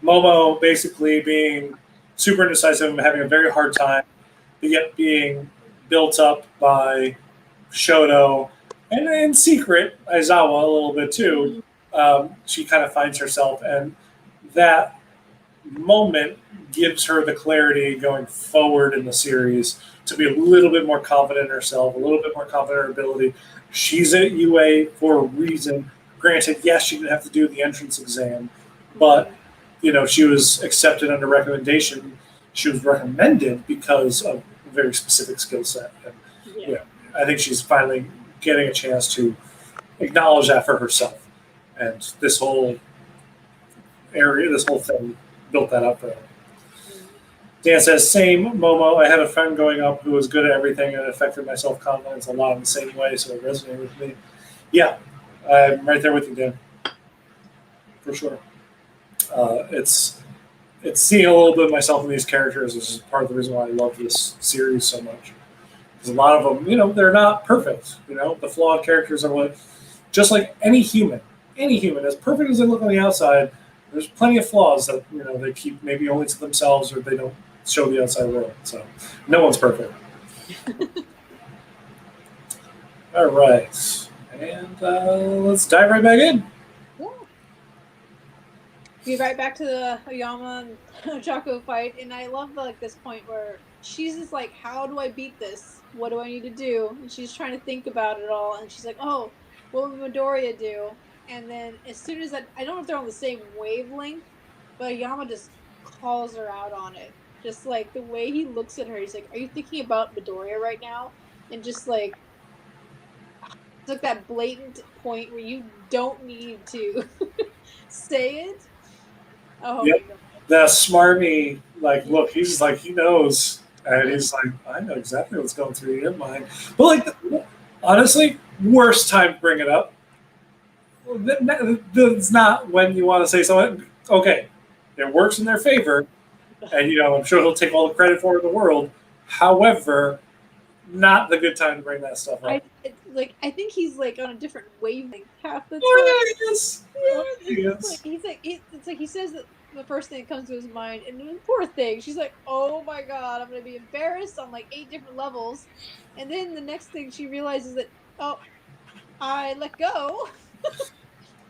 Momo basically being super indecisive and having a very hard time, but yet being built up by Shoto and in secret, Aizawa a little bit too. She kind of finds herself, and that moment gives her the clarity going forward in the series to be a little bit more confident in herself, a little bit more confident in her ability. She's at UA for a reason. Granted, yes, she didn't have to do the entrance exam, but she was accepted under recommendation. She was recommended because of a very specific skill set. And, I think she's finally getting a chance to acknowledge that for herself. And this whole area, this whole thing built that up for her. Dan says, same Momo. I had a friend growing up who was good at everything and it affected my self-confidence a lot in the same way, so it resonated with me. Yeah, I'm right there with you, Dan. For sure. It's seeing a little bit of myself in these characters, which is part of the reason why I love this series so much. Because a lot of them, they're not perfect. The flawed characters are what, just like any human, as perfect as they look on the outside, there's plenty of flaws that they keep maybe only to themselves or they don't show the outside world. So no one's perfect. All right, and let's dive right back in. Yeah. Be right back to the Oyama and Ochako fight, and I love this point where she's just like, "How do I beat this? What do I need to do?" And she's trying to think about it all, and she's like, "Oh, what would Midoriya do?" And then as soon as I don't know if they're on the same wavelength, but Yama just calls her out on it. Just like the way he looks at her, he's like, "Are you thinking about Midoriya right now?" And just like, it's like that blatant point where you don't need to say it. Oh, yep. That smarmy look, he's just like, he knows. And he's like, I know exactly what's going through your mind. But honestly, worst time to bring it up. It's not when you want to say something. Okay, it works in their favor, and I'm sure he'll take all the credit for it in the world. However, not the good time to bring that stuff up. I think he's on a different wavelength half the time. Yes. It's like he says that the first thing that comes to his mind, and the poor thing, she's like, "Oh my god, I'm gonna be embarrassed on 8 different levels," and then the next thing she realizes that, oh, I let go.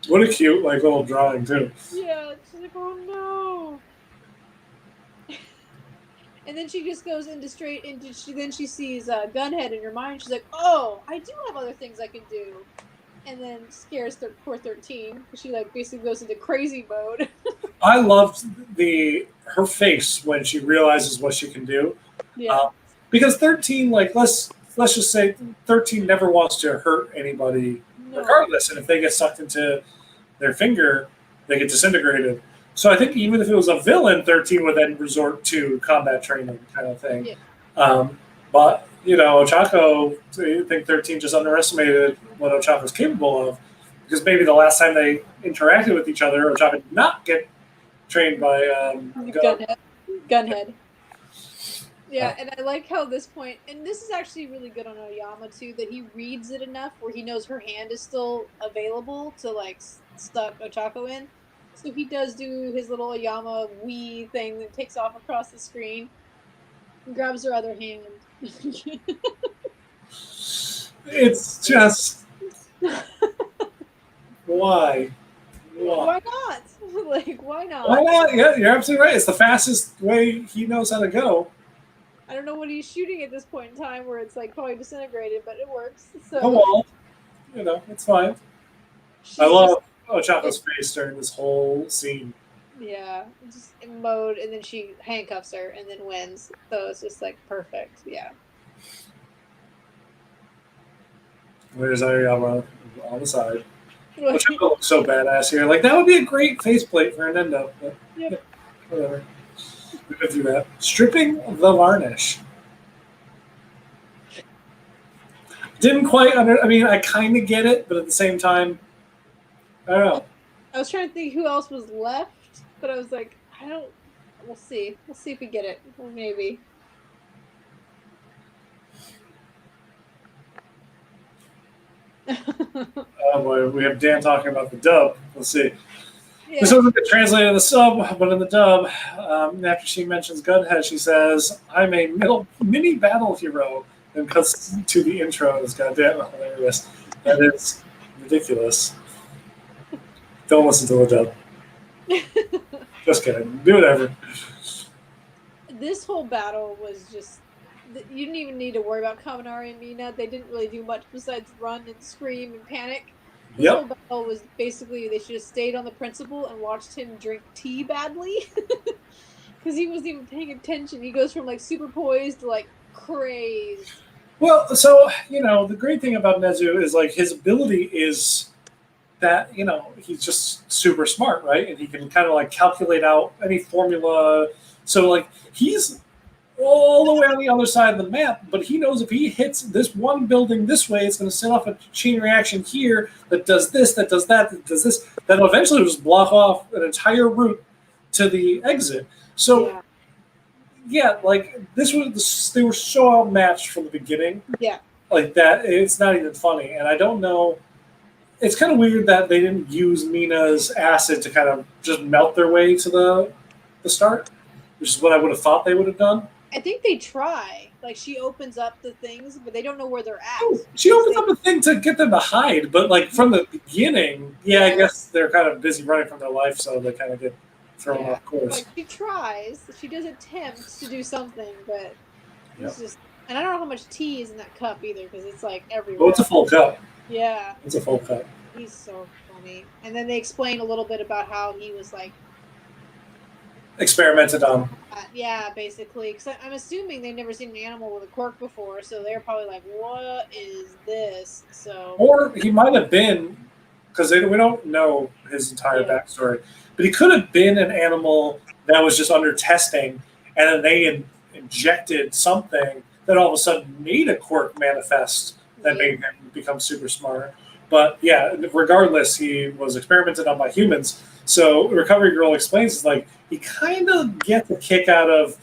What a cute little drawing too. Yeah, she's like, "Oh no!" And then she just goes then she sees Gunhead in her mind. She's like, "Oh, I do have other things I can do," and then scares poor 13. She basically goes into crazy mode. I loved her face when she realizes what she can do. Yeah. Because 13, let's just say 13 never wants to hurt anybody. No. Regardless, and if they get sucked into their finger, they get disintegrated. So I think even if it was a villain, 13 would then resort to combat training kind of thing. Yeah. But Ochako, I think 13 just underestimated what Ochako's capable of, because maybe the last time they interacted with each other, Ochako did not get trained by Gunhead. Yeah, and I like how this point, and this is actually really good on Oyama too, that he reads it enough where he knows her hand is still available to stuck Ochako in. So he does do his little Oyama Wii thing that takes off across the screen and grabs her other hand. It's just why? Why not? Like, why not? Why not? Yeah, you're absolutely right. It's the fastest way he knows how to go. I don't know what he's shooting at this point in time where it's like probably disintegrated, but it works. So The wall. It's fine. she's I just, love Ochako's face during this whole scene. yeah, just in mode, and then she handcuffs her and then wins. So it's just like perfect. Yeah. There's Aoyama on the side. Yep. Ochako looks so badass here. Like, that would be a great faceplate for an endo. But, whatever. We could do that. Stripping the varnish. Didn't quite I kind of get it, but at the same time, I don't know. I was trying to think who else was left, but I was like, I don't. We'll see. We'll see if we get it. Or maybe. Oh boy, we have Dan talking about the dub. Let's see. Yeah. This doesn't get translated in the sub, but in the dub, after she mentions Gunhead, she says, "I'm a mini battle hero," and cuts to the intro. It's goddamn hilarious. That is ridiculous. Don't listen to the dub. Just kidding. Do whatever. This whole battle was just. You didn't even need to worry about Kaminari and Mina. They didn't really do much besides run and scream and panic. This whole battle was basically they should have stayed on the principal and watched him drink tea badly. Because he wasn't even paying attention. He goes from like super poised to like crazed. Well, so, the great thing about Nezu is like his ability is that, he's just super smart, right? And he can kind of like calculate out any formula. So like he's all the way on the other side of the map, but he knows if he hits this one building this way, it's going to set off a chain reaction here that does this, that does that, that does this, that'll eventually just block off an entire route to the exit. So, like they were so outmatched from the beginning. Yeah. Like that, it's not even funny. And I don't know, it's kind of weird that they didn't use Mina's acid to kind of just melt their way to the start, which is what I would have thought they would have done. I think they try. Like she opens up the things, but they don't know where they're at. She opens up a thing to get them to hide, but like from the beginning, I guess they're kind of busy running from their life, so they kind of get thrown off course. Like she tries, she does attempt to do something, but it's just. And I don't know how much tea is in that cup either, because it's like everywhere. Oh, it's a full cup. Yeah. It's a full cup. He's so funny. And then they explain a little bit about how he was like experimented on. Yeah, basically. Because I'm assuming they've never seen an animal with a quirk before, so they're probably like, "What is this?" So. Or he might have been, because we don't know his entire backstory, but he could have been an animal that was just under testing, and then they injected something that all of a sudden made a quirk manifest that made him become super smart. But regardless, he was experimented on by humans. So Recovery Girl explains it's like he kind of gets a kick out of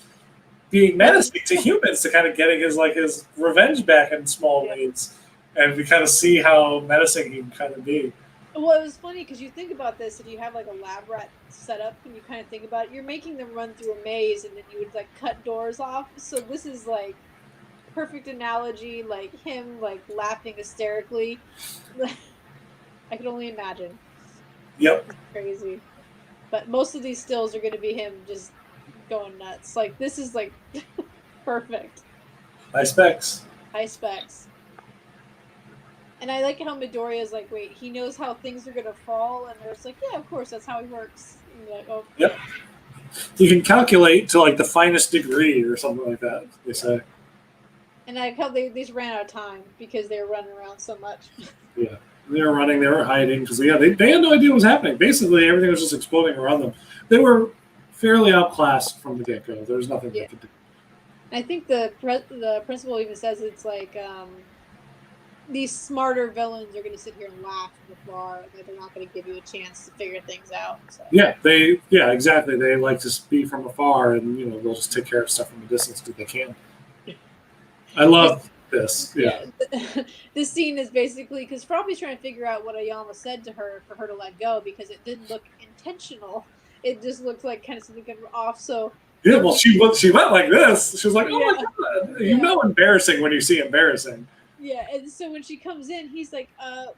being menacing to humans, to kind of getting his revenge back in small ways, and we kind of see how menacing he can kind of be. Well, it was funny because you think about this, if you have like a lab rat set up and you kind of think about it, you're making them run through a maze and then you would like cut doors off. So this is like perfect analogy, like him like laughing hysterically. I can only imagine. Yep. It's crazy. But most of these stills are going to be him just going nuts. Like this is like perfect. High specs. High specs. And I like how Midoriya's like, wait, he knows how things are going to fall, and they're just like, yeah, of course, that's how he works. And you're like, oh. Yep. You can calculate to like the finest degree or something like that, they say. And I like how they just ran out of time because they were running around so much. Yeah. They were running, they were hiding, because they had no idea what was happening. Basically, everything was just exploding around them. They were fairly outclassed from the get-go. There was nothing they could do. I think the principal even says it's like these smarter villains are going to sit here and laugh at the bar, that they're not going to give you a chance to figure things out. So. Yeah, exactly. They like to be from afar, and they'll just take care of stuff from a distance if they can. I love this. Yeah. This scene is basically because Froppy's trying to figure out what Aoyama said to her for her to let go, because it didn't look intentional. It just looked like kind of something off. So yeah, well, she went like this. She was like, "Oh my god!" Embarrassing when you see embarrassing. Yeah, and so when she comes in, he's like,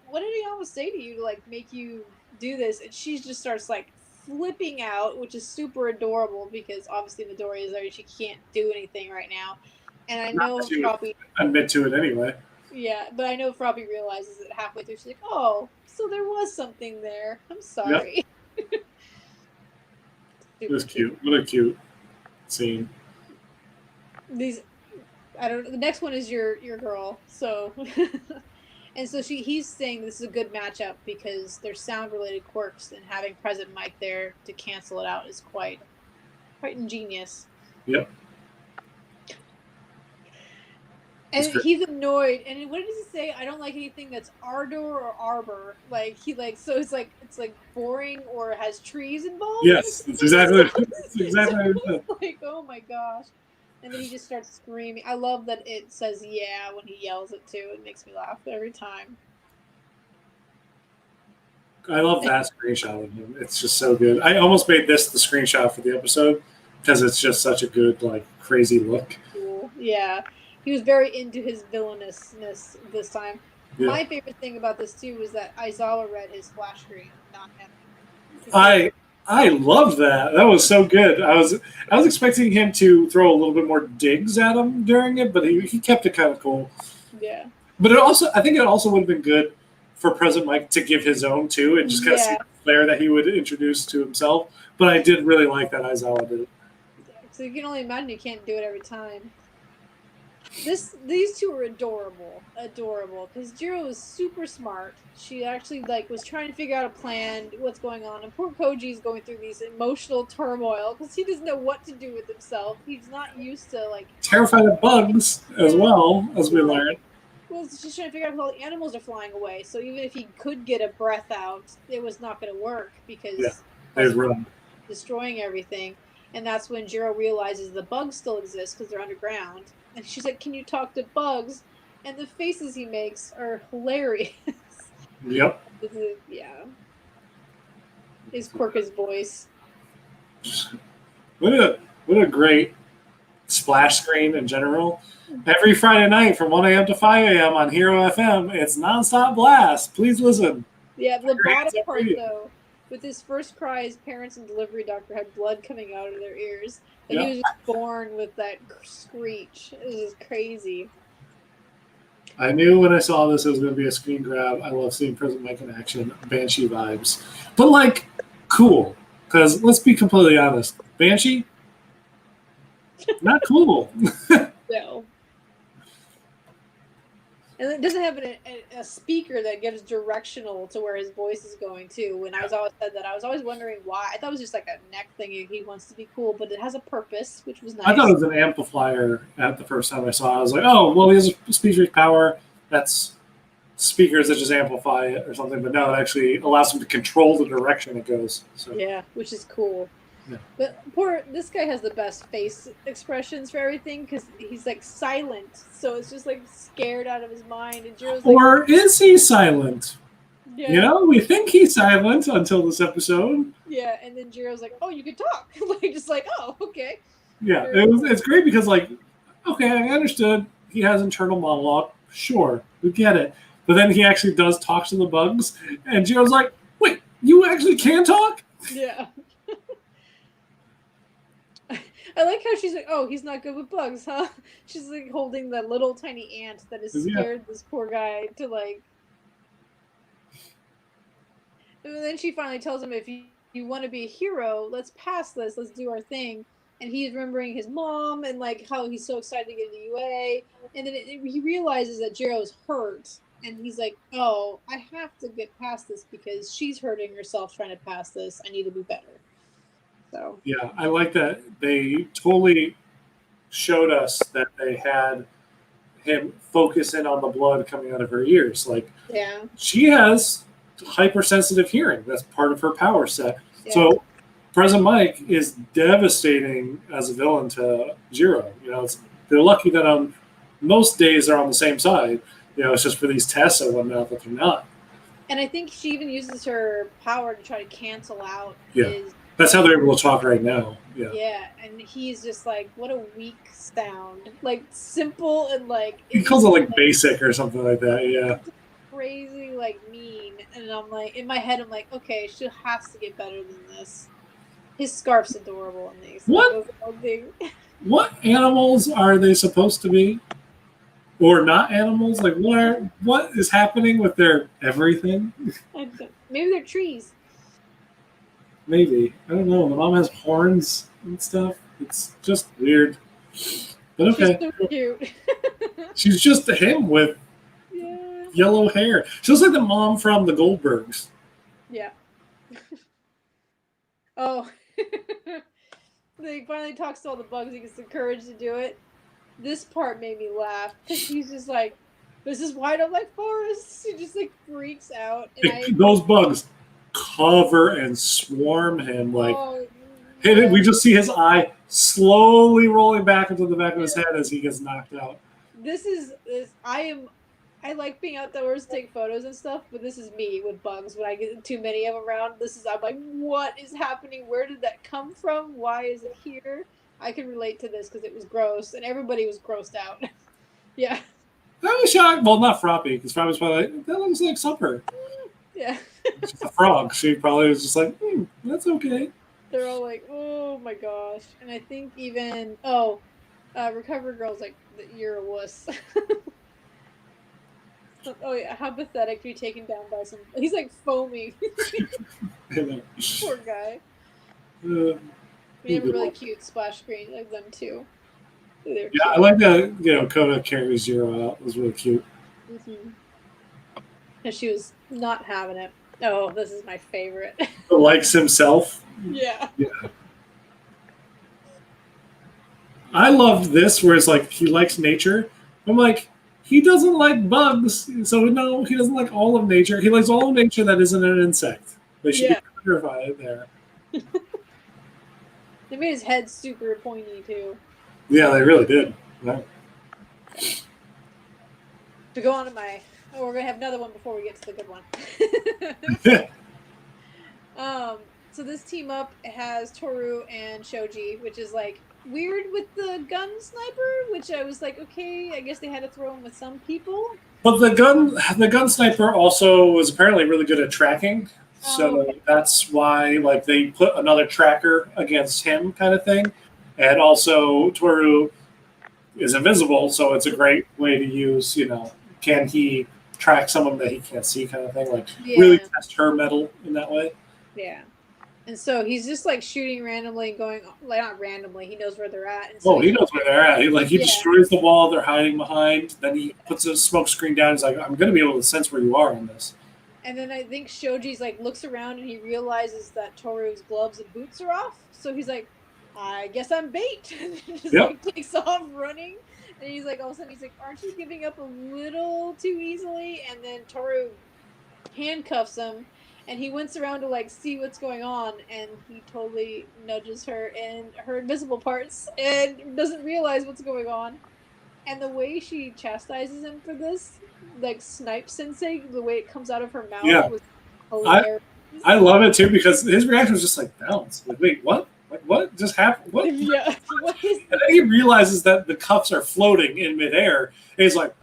"What did Aoyama say to you to like make you do this?" And she just starts like flipping out, which is super adorable because obviously Midoriya is there and she can't do anything right now. And I Not know that she would Froppy, admit to it anyway. yeah, but I know Froppy realizes it halfway through. She's like, "Oh, so there was something there. I'm Yep, sorry." it Super was cute. cute. What a cute scene. These, I don't. The next one is your girl. So, and so he's saying this is a good matchup because there's sound related quirks, and having Present Mike there to cancel it out is quite ingenious. Yep, it's And great. he's annoyed. And what does he say? I don't like anything that's ardor or arbor. Like he like so it's like boring or has trees involved. Yes, it's exactly. It's So exactly what it I said. was like, oh my gosh. And then he just starts screaming. I love that it says yeah when he yells it too. It makes me laugh every time. I love that screenshot of him. It's just so good. I almost made this the screenshot for the episode because it's just such a good, like, crazy look. Cool. Yeah. He was very into his villainousness this time. Yeah, My favorite thing about this too was that Aizawa read his splash screen, not him. Because I loved that. That was so good. I was expecting him to throw a little bit more digs at him during it, but he kept it kind of cool. yeah. But it also, I think it also would have been good for President Mike to give his own too, and just kind of see Yeah. the flair that he would introduce to himself. But I did really like that Aizawa did it. So you can only imagine you can't do it every time. These two are adorable because Jiro is super smart. She actually like was trying to figure out a plan, what's going on, and poor Koji is going through these emotional turmoil because he doesn't know what to do with himself. He's not used to like Terrified of bugs as well, as we learned. well, it's just trying to figure out if all the animals are flying away. So even if he could get a breath out, it was not going to work because Yeah, they'd run. destroying everything. And that's when Jiro realizes the bugs still exist because they're underground. And she's like, "Can you talk to bugs?" And the faces he makes are hilarious. Yep. Yeah, his quirk, voice. What a great splash screen in general. Every Friday night from 1 a.m. to 5 a.m. on Hero FM, it's nonstop blast. Please listen. Yeah, the Your hands bottom up part radio. though, with his first cry, his parents and delivery doctor had blood coming out of their ears, and Yeah. he was just born with that screech. It was just crazy. I knew when I saw this it was going to be a screen grab. I love seeing President Mike in action. Banshee vibes. But, like, cool. Because let's be completely honest. Banshee, not cool. So, and it doesn't have a speaker that gives directional to where his voice is going to. When I was always said that, I was always wondering why. I thought it was just like a neck thing. He wants to be cool, but it has a purpose, which was nice. I thought it was an amplifier at the first time I saw it. I was like, oh, well, he has a speech power. That's speakers that just amplify it or something. But no, it actually allows him to control the direction it goes. So Yeah, which is cool. Yeah. But this guy has the best face expressions for everything because he's like silent, so it's just like scared out of his mind. And Jiro's like, or is he silent? yeah, You know, we think he's silent until this episode. yeah, and then Jiro's like, oh, you can talk, like just like, oh, okay, Yeah, it's great because, like, okay, I understood he has internal monologue. Sure, we get it. But then he actually does talk to the bugs, and Jiro's like, wait, you actually can talk? yeah. I like how she's like, oh, he's not good with bugs, huh? She's like holding that little tiny ant that has scared this poor guy to like. And then she finally tells him, if you want to be a hero, let's pass this, let's do our thing. And he's remembering his mom and like how he's so excited to get into UA. And then he realizes that Jiro's hurt. And he's like, oh, I have to get past this because she's hurting herself trying to pass this. I need to be better. So yeah, I like that they totally showed us that they had him focus in on the blood coming out of her ears. Like, yeah, she has hypersensitive hearing. That's part of her power set. yeah. So President Mike is devastating as a villain to Jiro. You know, they're lucky that on most days they're on the same side. You know, it's just for these tests and whatnot that they're not. And I think she even uses her power to try to cancel out Yeah. his. That's how they're able to talk right now. Yeah. Yeah, and he's just like, what a weak sound. Like, simple and like. He calls it like basic or something like that. Yeah. Crazy, like mean. And I'm like, in my head, I'm like, okay, she has to get better than this. His scarf's adorable in these. What? Thing. What animals are they supposed to be? Or not animals? Like what is happening with their everything? Maybe they're trees. Maybe. I don't know. The mom has horns and stuff. It's just weird. But okay. She's so cute. She's just him with yellow hair. She looks like the mom from the Goldbergs. Yeah. Oh. He finally talks to all the bugs. He gets the courage to do it. This part made me laugh because he's just like, "This is why I don't like forests." He just like freaks out. And those bugs cover and swarm him like. Oh, we just see his eye slowly rolling back into the back of his head as he gets knocked out. I like being outdoors, take photos and stuff, but this is me with bugs. When I get too many of them around, I'm like, what is happening? Where did that come from? Why is it here? I can relate to this because it was gross, and everybody was grossed out. Yeah. That was shocked. Well, not Froppy, because Froppy's probably like, that looks like supper. Yeah. She's a frog. She probably was just like, that's okay. They're all like, oh my gosh. And I think even, Recovery Girl's like, you're a wuss. Oh yeah, how pathetic to be taken down by some. He's like foaming. Poor guy. We have a really cute splash screen of them too. Yeah, cute. I like that. Kona carries Zero out. It was really cute. Mm-hmm. And she was not having it. Oh, this is my favorite. Likes himself. Yeah. I love this where it's like he likes nature. I'm like, he doesn't like bugs, so no, he doesn't like all of nature. He likes all of nature that isn't an insect. They should be clarified there. They made his head super pointy too. Yeah, they really did. Yeah. To go on to we're gonna have another one before we get to the good one. So this team up has Toru and Shoji, which is like weird with the gun sniper, which I was like, okay, I guess they had to throw him with some people. But the gun sniper also was apparently really good at tracking, so that's why they put another tracker against him, kind of thing. And also Toru is invisible, so it's a great way to use. Can he track someone that he can't see, kind of thing? Really test her mettle in that way. Yeah. And so he's just shooting randomly and going, not randomly, he knows where they're at. And so he knows where they're at. He destroys the wall they're hiding behind. Then he puts a smoke screen down. He's like, I'm going to be able to sense where you are in this. And then I think Shoji's looks around and he realizes that Toru's gloves and boots are off. So he's like, I guess I'm bait. And just takes off running. And he's all of a sudden he's like, aren't you giving up a little too easily? And then Toru handcuffs him. And he winks around to see what's going on, and he totally nudges her in her invisible parts and doesn't realize what's going on. And the way she chastises him for this, Snipe Sensei, the way it comes out of her mouth was hilarious. I love it too because his reaction was just bounce. Wait, what? What just happened? What? Yeah. What is and then he realizes that the cuffs are floating in midair, and he's like,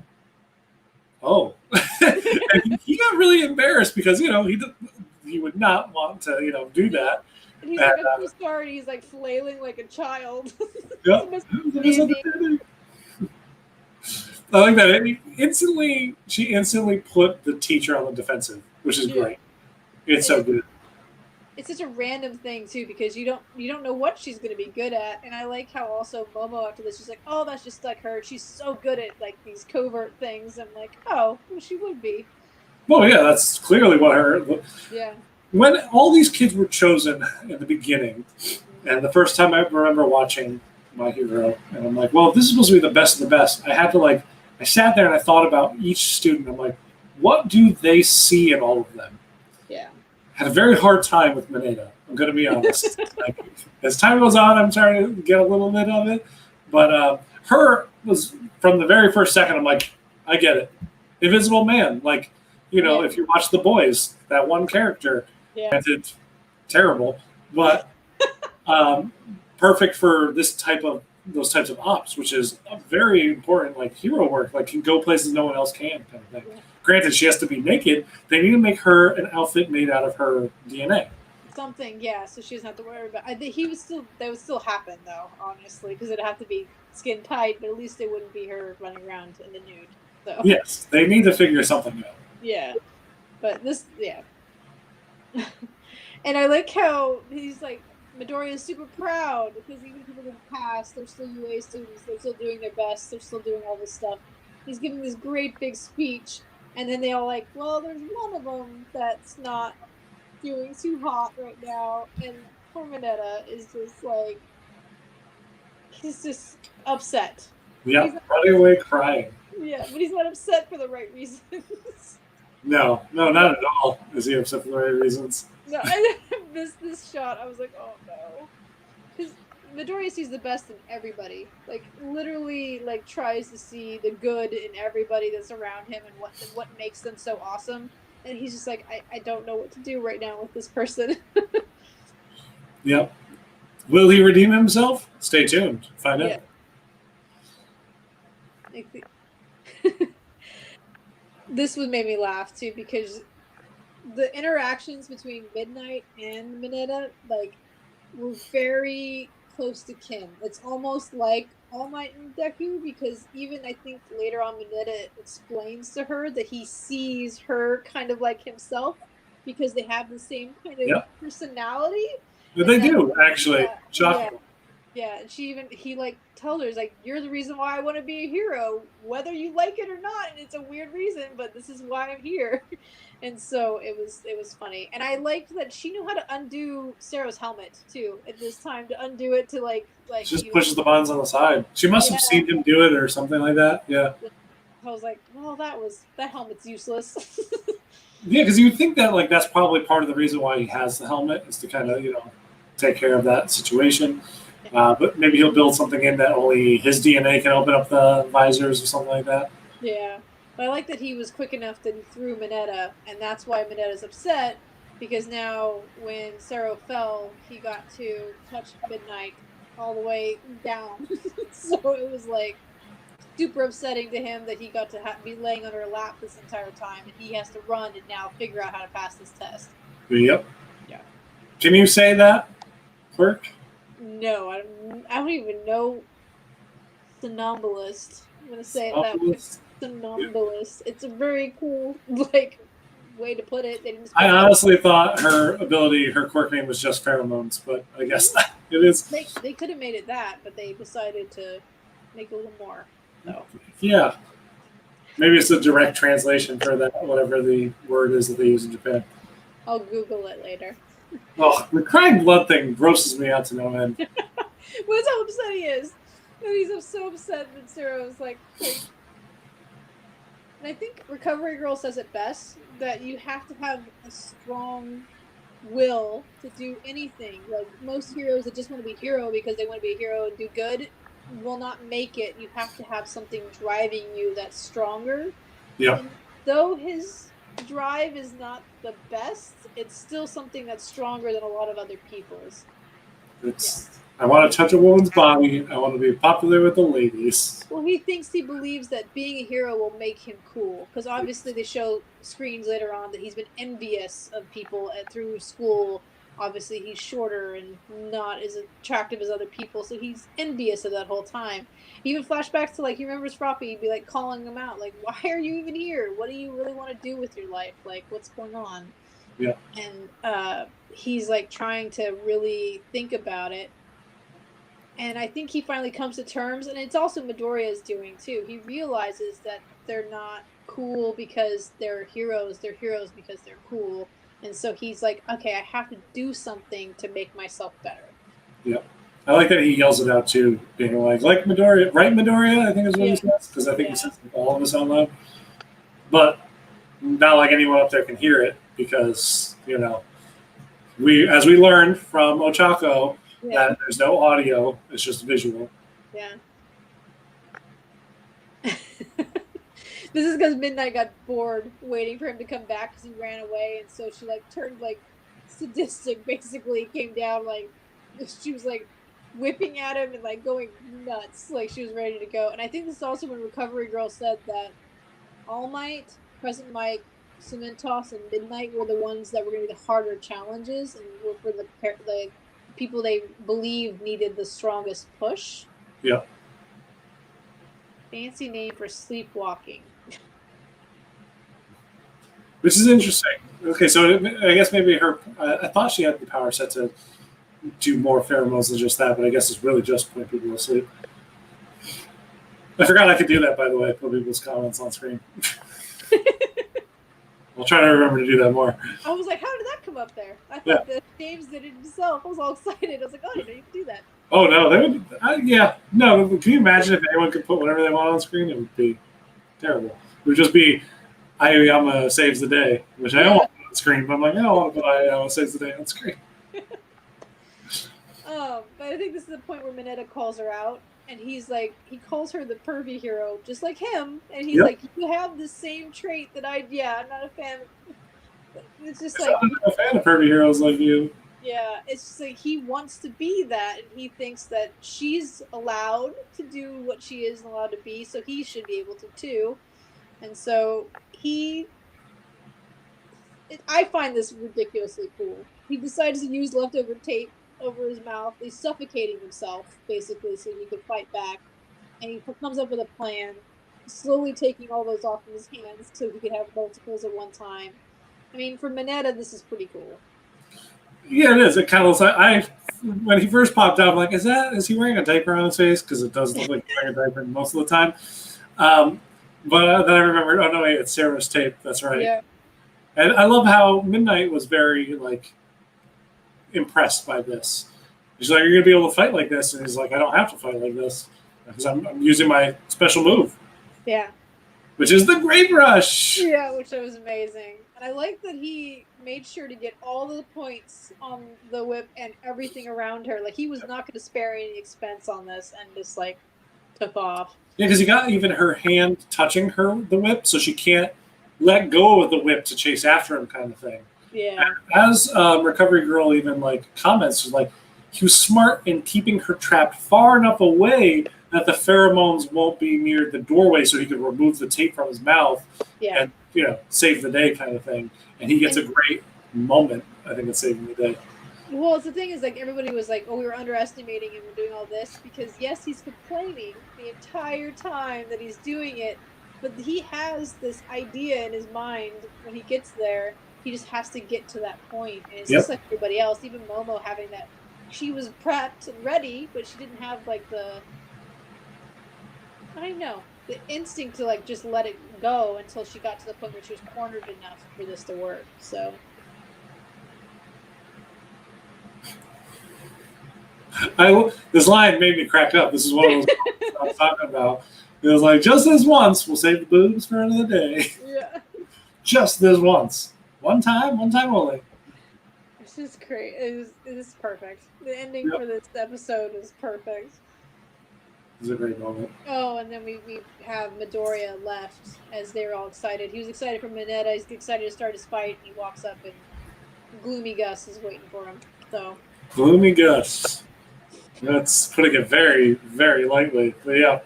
oh. And he got really embarrassed because he would not want to do that. And he's I'm so sorry. He's flailing like a child. Yep. I like that. She instantly put the teacher on the defensive, which is great. It's so good. It's such a random thing too because you don't know what she's going to be good at, and I like how also Momo after this she's like, oh, that's just like her. She's so good at these covert things. I'm like, oh, well, she would be. Well, yeah, that's clearly what her. Yeah. When all these kids were chosen in the beginning, and the first time I remember watching My Hero, and I'm like, well, this is supposed to be the best of the best. I had to I sat there and I thought about each student. I'm like, what do they see in all of them? Yeah. Had a very hard time with Mineta. I'm going to be honest. As time goes on, I'm starting to get a little bit of it. But her was, from the very first second, I'm like, I get it. Invisible Man. If you watch The Boys, that one character, it's terrible. But perfect for those types of ops, which is very important, hero work. Can go places no one else can, kind of thing. Yeah. Granted, she has to be naked. They need to make her an outfit made out of her DNA. something, yeah. So she doesn't have to worry about. I think that would still happen though, honestly, because it'd have to be skin tight, but at least it wouldn't be her running around in the nude. So Yes, they need to figure something out. yeah, but this, yeah. And I like how he's like, Midoriya is super proud because even people in the past, they're still UA students, they're still doing their best, they're still doing all this stuff. He's giving this great big speech, and then they all like, well, there's one of them that's not doing too hot right now, and poor Mineta is just like, he's just upset. Yep, running away crying. Yeah, but he's not upset for the right reasons. No, not at all. Is he upset for the right reasons? No, this shot, I was like, oh no, because Midoriya sees the best in everybody. Like literally, like tries to see the good in everybody that's around him and what makes them so awesome. And he's just like, I don't know what to do right now with this person. Yep. Will he redeem himself? Stay tuned. Find out. This would make me laugh too because the interactions between Midnight and Mineta like were very close to kin. It's almost like All Might and Deku because even I think later on Mineta explains to her that he sees her kind of like himself because they have the same kind of personality. But they do actually. Shocking. Yeah, and he like tells her, he's like, you're the reason why I want to be a hero, whether you like it or not. And it's a weird reason, but this is why I'm here. And so it was funny. And I liked that she knew how to undo Sero's helmet too at this time to undo it to like just pushes the buttons on the side. She must have seen him do it or something like that. Yeah. I was like, well, that helmet's useless. Yeah, because you would think that like that's probably part of the reason why he has the helmet is to kind of take care of that situation. But maybe he'll build something in that only his DNA can open up the visors or something like that. Yeah. But I like that he was quick enough that he threw Mineta, and that's why Mineta's upset, because now when Sero fell, he got to touch Midnight all the way down. So it was like super upsetting to him that he got to be laying on her lap this entire time, and he has to run and now figure out how to pass this test. Yep. Yeah. Can you say that, Quirk? No, I don't even know somnambulist. I'm gonna say it that way. Somnambulist. It's a very cool way to put it. I honestly thought her quirk name was just pheromones, but I guess it is. They could have made it that, but they decided to make a little more. So. Yeah. Maybe it's a direct translation for that, whatever the word is that they use in Japan. I'll Google it later. Oh, the crying blood thing grosses me out to no end. Well, that's how upset he is. And he's so upset that Sero was like, and I think Recovery Girl says it best, that you have to have a strong will to do anything. Like, most heroes that just want to be a hero because they want to be a hero and do good will not make it. You have to have something driving you that's stronger. Yeah. And though his drive is not the best, it's still something that's stronger than a lot of other people's. I want to touch a woman's body. I want to be popular with the ladies. Well, he believes that being a hero will make him cool. Because obviously they show screens later on that he's been envious of people through school. Obviously he's shorter and not as attractive as other people, so he's envious of that whole time. He even flashbacks to he remembers Froppy, he'd be calling him out, why are you even here? What do you really want to do with your life? What's going on? Yeah. And he's trying to really think about it. And I think he finally comes to terms, and it's also Midoriya's doing too. He realizes that they're not cool because they're heroes. They're heroes because they're cool. And so he's like, okay, I have to do something to make myself better. Yep. I like that he yells it out too, being like Midoriya, right, Midoriya? I think is what he says, because I think he says all of us out loud. But not like anyone up there can hear it, because as we learned from Ochako, that there's no audio; it's just visual. Yeah. This is because Midnight got bored waiting for him to come back because he ran away, and so she turned sadistic. Basically, came down she was whipping at him and going nuts, she was ready to go. And I think this is also when Recovery Girl said that All Might, Present Might, Cement Toss and Midnight were the ones that were going to be the harder challenges and were for the people they believe needed the strongest push. Yep. Fancy name for sleepwalking. Which is interesting. Okay, so I guess maybe I thought she had the power set to do more pheromones than just that, but I guess it's really just putting people to sleep. I forgot I could do that, by the way, put people's comments on screen. I'll try to remember to do that more. I was like, how did that come up there? I thought that James did it himself. I was all excited. I was like, oh, I didn't even do that. Oh, no. They would, yeah. No, can you imagine if anyone could put whatever they want on screen? It would be terrible. It would just be Ayuyama saves the day, which I don't want on screen, but I'm like, I don't want to put Ayuyama saves the day on screen. But I think this is the point where Mineta calls her out, and he's like, he calls her the pervy hero, just like him, and he's like, you have the same trait that I'm not a fan. It's just like, I'm not a fan of pervy heroes like you. Yeah, it's just like he wants to be that, and he thinks that she's allowed to do what she is allowed to be, so he should be able to too. And so I find this ridiculously cool. He decides to use leftover tape over his mouth. He's suffocating himself, basically, so he could fight back. And he comes up with a plan, slowly taking all those off of his hands so he could have multiples at one time. I mean, for Mineta, this is pretty cool. Yeah, it is. It kind of looks like when he first popped out, I'm like, is he wearing a diaper on his face? Because it does look like he's wearing a diaper most of the time. But then I remembered, oh no, wait, it's Sarah's tape. That's right. Yeah. And I love how Midnight was very impressed by this. She's like, "You're gonna be able to fight like this," and he's like, "I don't have to fight like this because I'm using my special move." Yeah. Which is the Great Rush. Yeah, which was amazing. And I like that he made sure to get all the points on the whip and everything around her. Like, he was not going to spare any expense on this and just, took off. Yeah, because he got even her hand touching the whip, so she can't let go of the whip to chase after him kind of thing. Yeah. As Recovery Girl even, comments, she's like, he was smart in keeping her trapped far enough away that the pheromones won't be near the doorway so he could remove the tape from his mouth and, save the day kind of thing. And he gets a great moment, I think, in saving the day. Well, the thing is, everybody was like, oh, we were underestimating him and doing all this because, yes, he's complaining the entire time that he's doing it, but he has this idea in his mind when he gets there. He just has to get to that point. And it's just like everybody else, even Momo having that. She was prepped and ready, but she didn't have, the instinct to, just let it go until she got to the point where she was cornered enough for this to work, so. This line made me crack up. This is one of those I was talking about. It was like, just this once, we'll save the boobs for another day. Yeah. Just this once. One time only. It's just great. It is perfect. The ending for this episode is perfect. It was a great moment. Oh, and then we have Midoriya left as they're all excited. He was excited for Mineta. He's excited to start his fight. He walks up and Gloomy Gus is waiting for him. So. Gloomy Gus. That's putting it very, very lightly. But yeah.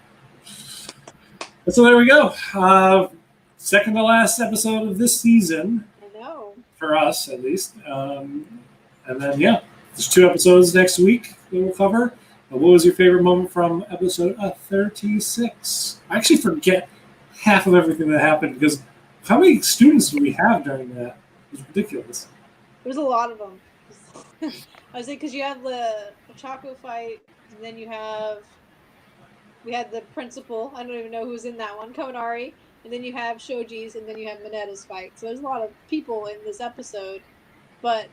So there we go. Second to last episode of this season. I know. For us, at least. And then, there's 2 episodes next week that we'll cover. What was your favorite moment from episode 36? I actually forget half of everything that happened because how many students do we have during that? It was ridiculous. There's a lot of them. I was like, because you have the Chaco fight, and then we had the principal. I don't even know who's in that one, Kaminari, and then you have Shoji's, and then you have Mineta's fight. So there's a lot of people in this episode, but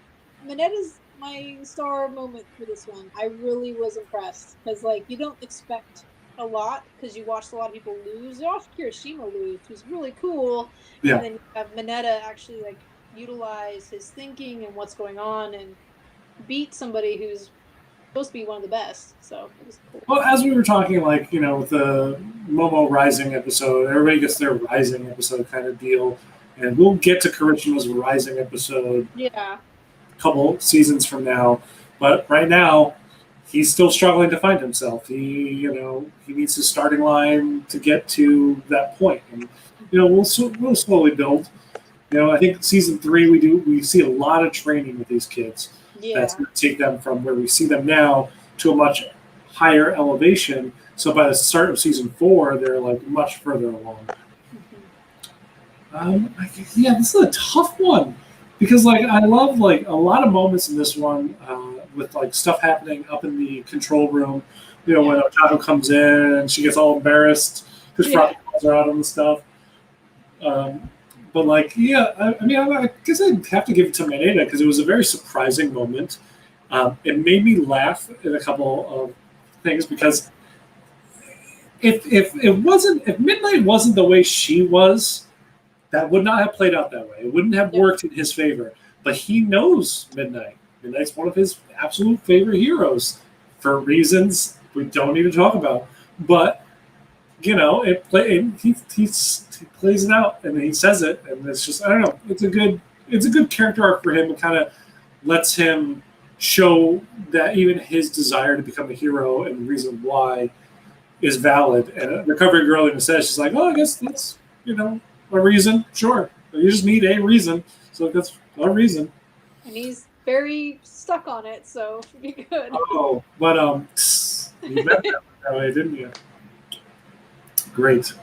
Mineta's my star moment for this one. I really was impressed because you don't expect a lot because you watched a lot of people lose. You watched Kirishima lose, who's really cool, and then you have Mineta actually utilize his thinking and what's going on and beat somebody who's supposed to be one of the best. So it was cool. Well, as we were talking, with the Momo Rising episode, everybody gets their Rising episode kind of deal, and we'll get to Kirishima's Rising episode. Yeah. Couple seasons from now, but right now he's still struggling to find himself. He needs his starting line to get to that point, and we'll slowly build. I think season 3 we see a lot of training with these kids. Yeah. That's going to take them from where we see them now to a much higher elevation. So by the start of season 4, they're like much further along. This is a tough one because like I love like a lot of moments in this one with like stuff happening up in the control room. When Ochako comes in and she gets all embarrassed because Froppy calls her out on the stuff. But like, I guess I'd have to give it to Maeda because it was a very surprising moment. It made me laugh in a couple of things because if Midnight wasn't the way she was, that would not have played out that way. It wouldn't have worked in his favor. But he knows Midnight. Midnight's one of his absolute favorite heroes for reasons we don't need to talk about. But he plays it out and he says it, and it's just I don't know. It's a good character arc for him. It kind of lets him show that even his desire to become a hero and the reason why is valid. And Recovery Girl even says she's like, I guess that's a reason. Sure, you just need a reason. So that's a reason. And he's very stuck on it, so it should be good. Oh, but you met that way, didn't you? Great.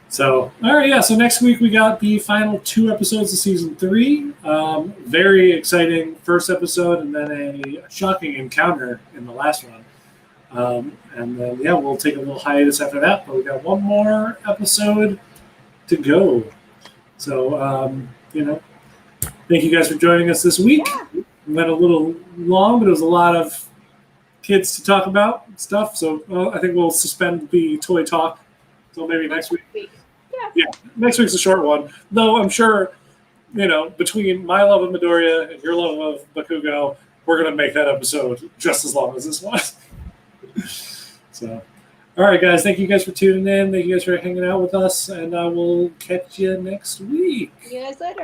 So, all right, so next week we got the final 2 episodes of season 3. Very exciting first episode, and then a shocking encounter in the last one. And then, we'll take a little hiatus after that, but we got one more episode to go. So, thank you guys for joining us this week. We went a little long, but it was a lot of kids to talk about stuff. So I think we'll suspend the toy talk until maybe next week. Yeah, next week's a short one. Though I'm sure, between my love of Midoriya and your love of Bakugo, we're going to make that episode just as long as this one. So, all right, guys. Thank you guys for tuning in. Thank you guys for hanging out with us. And we'll catch you next week. See you guys later.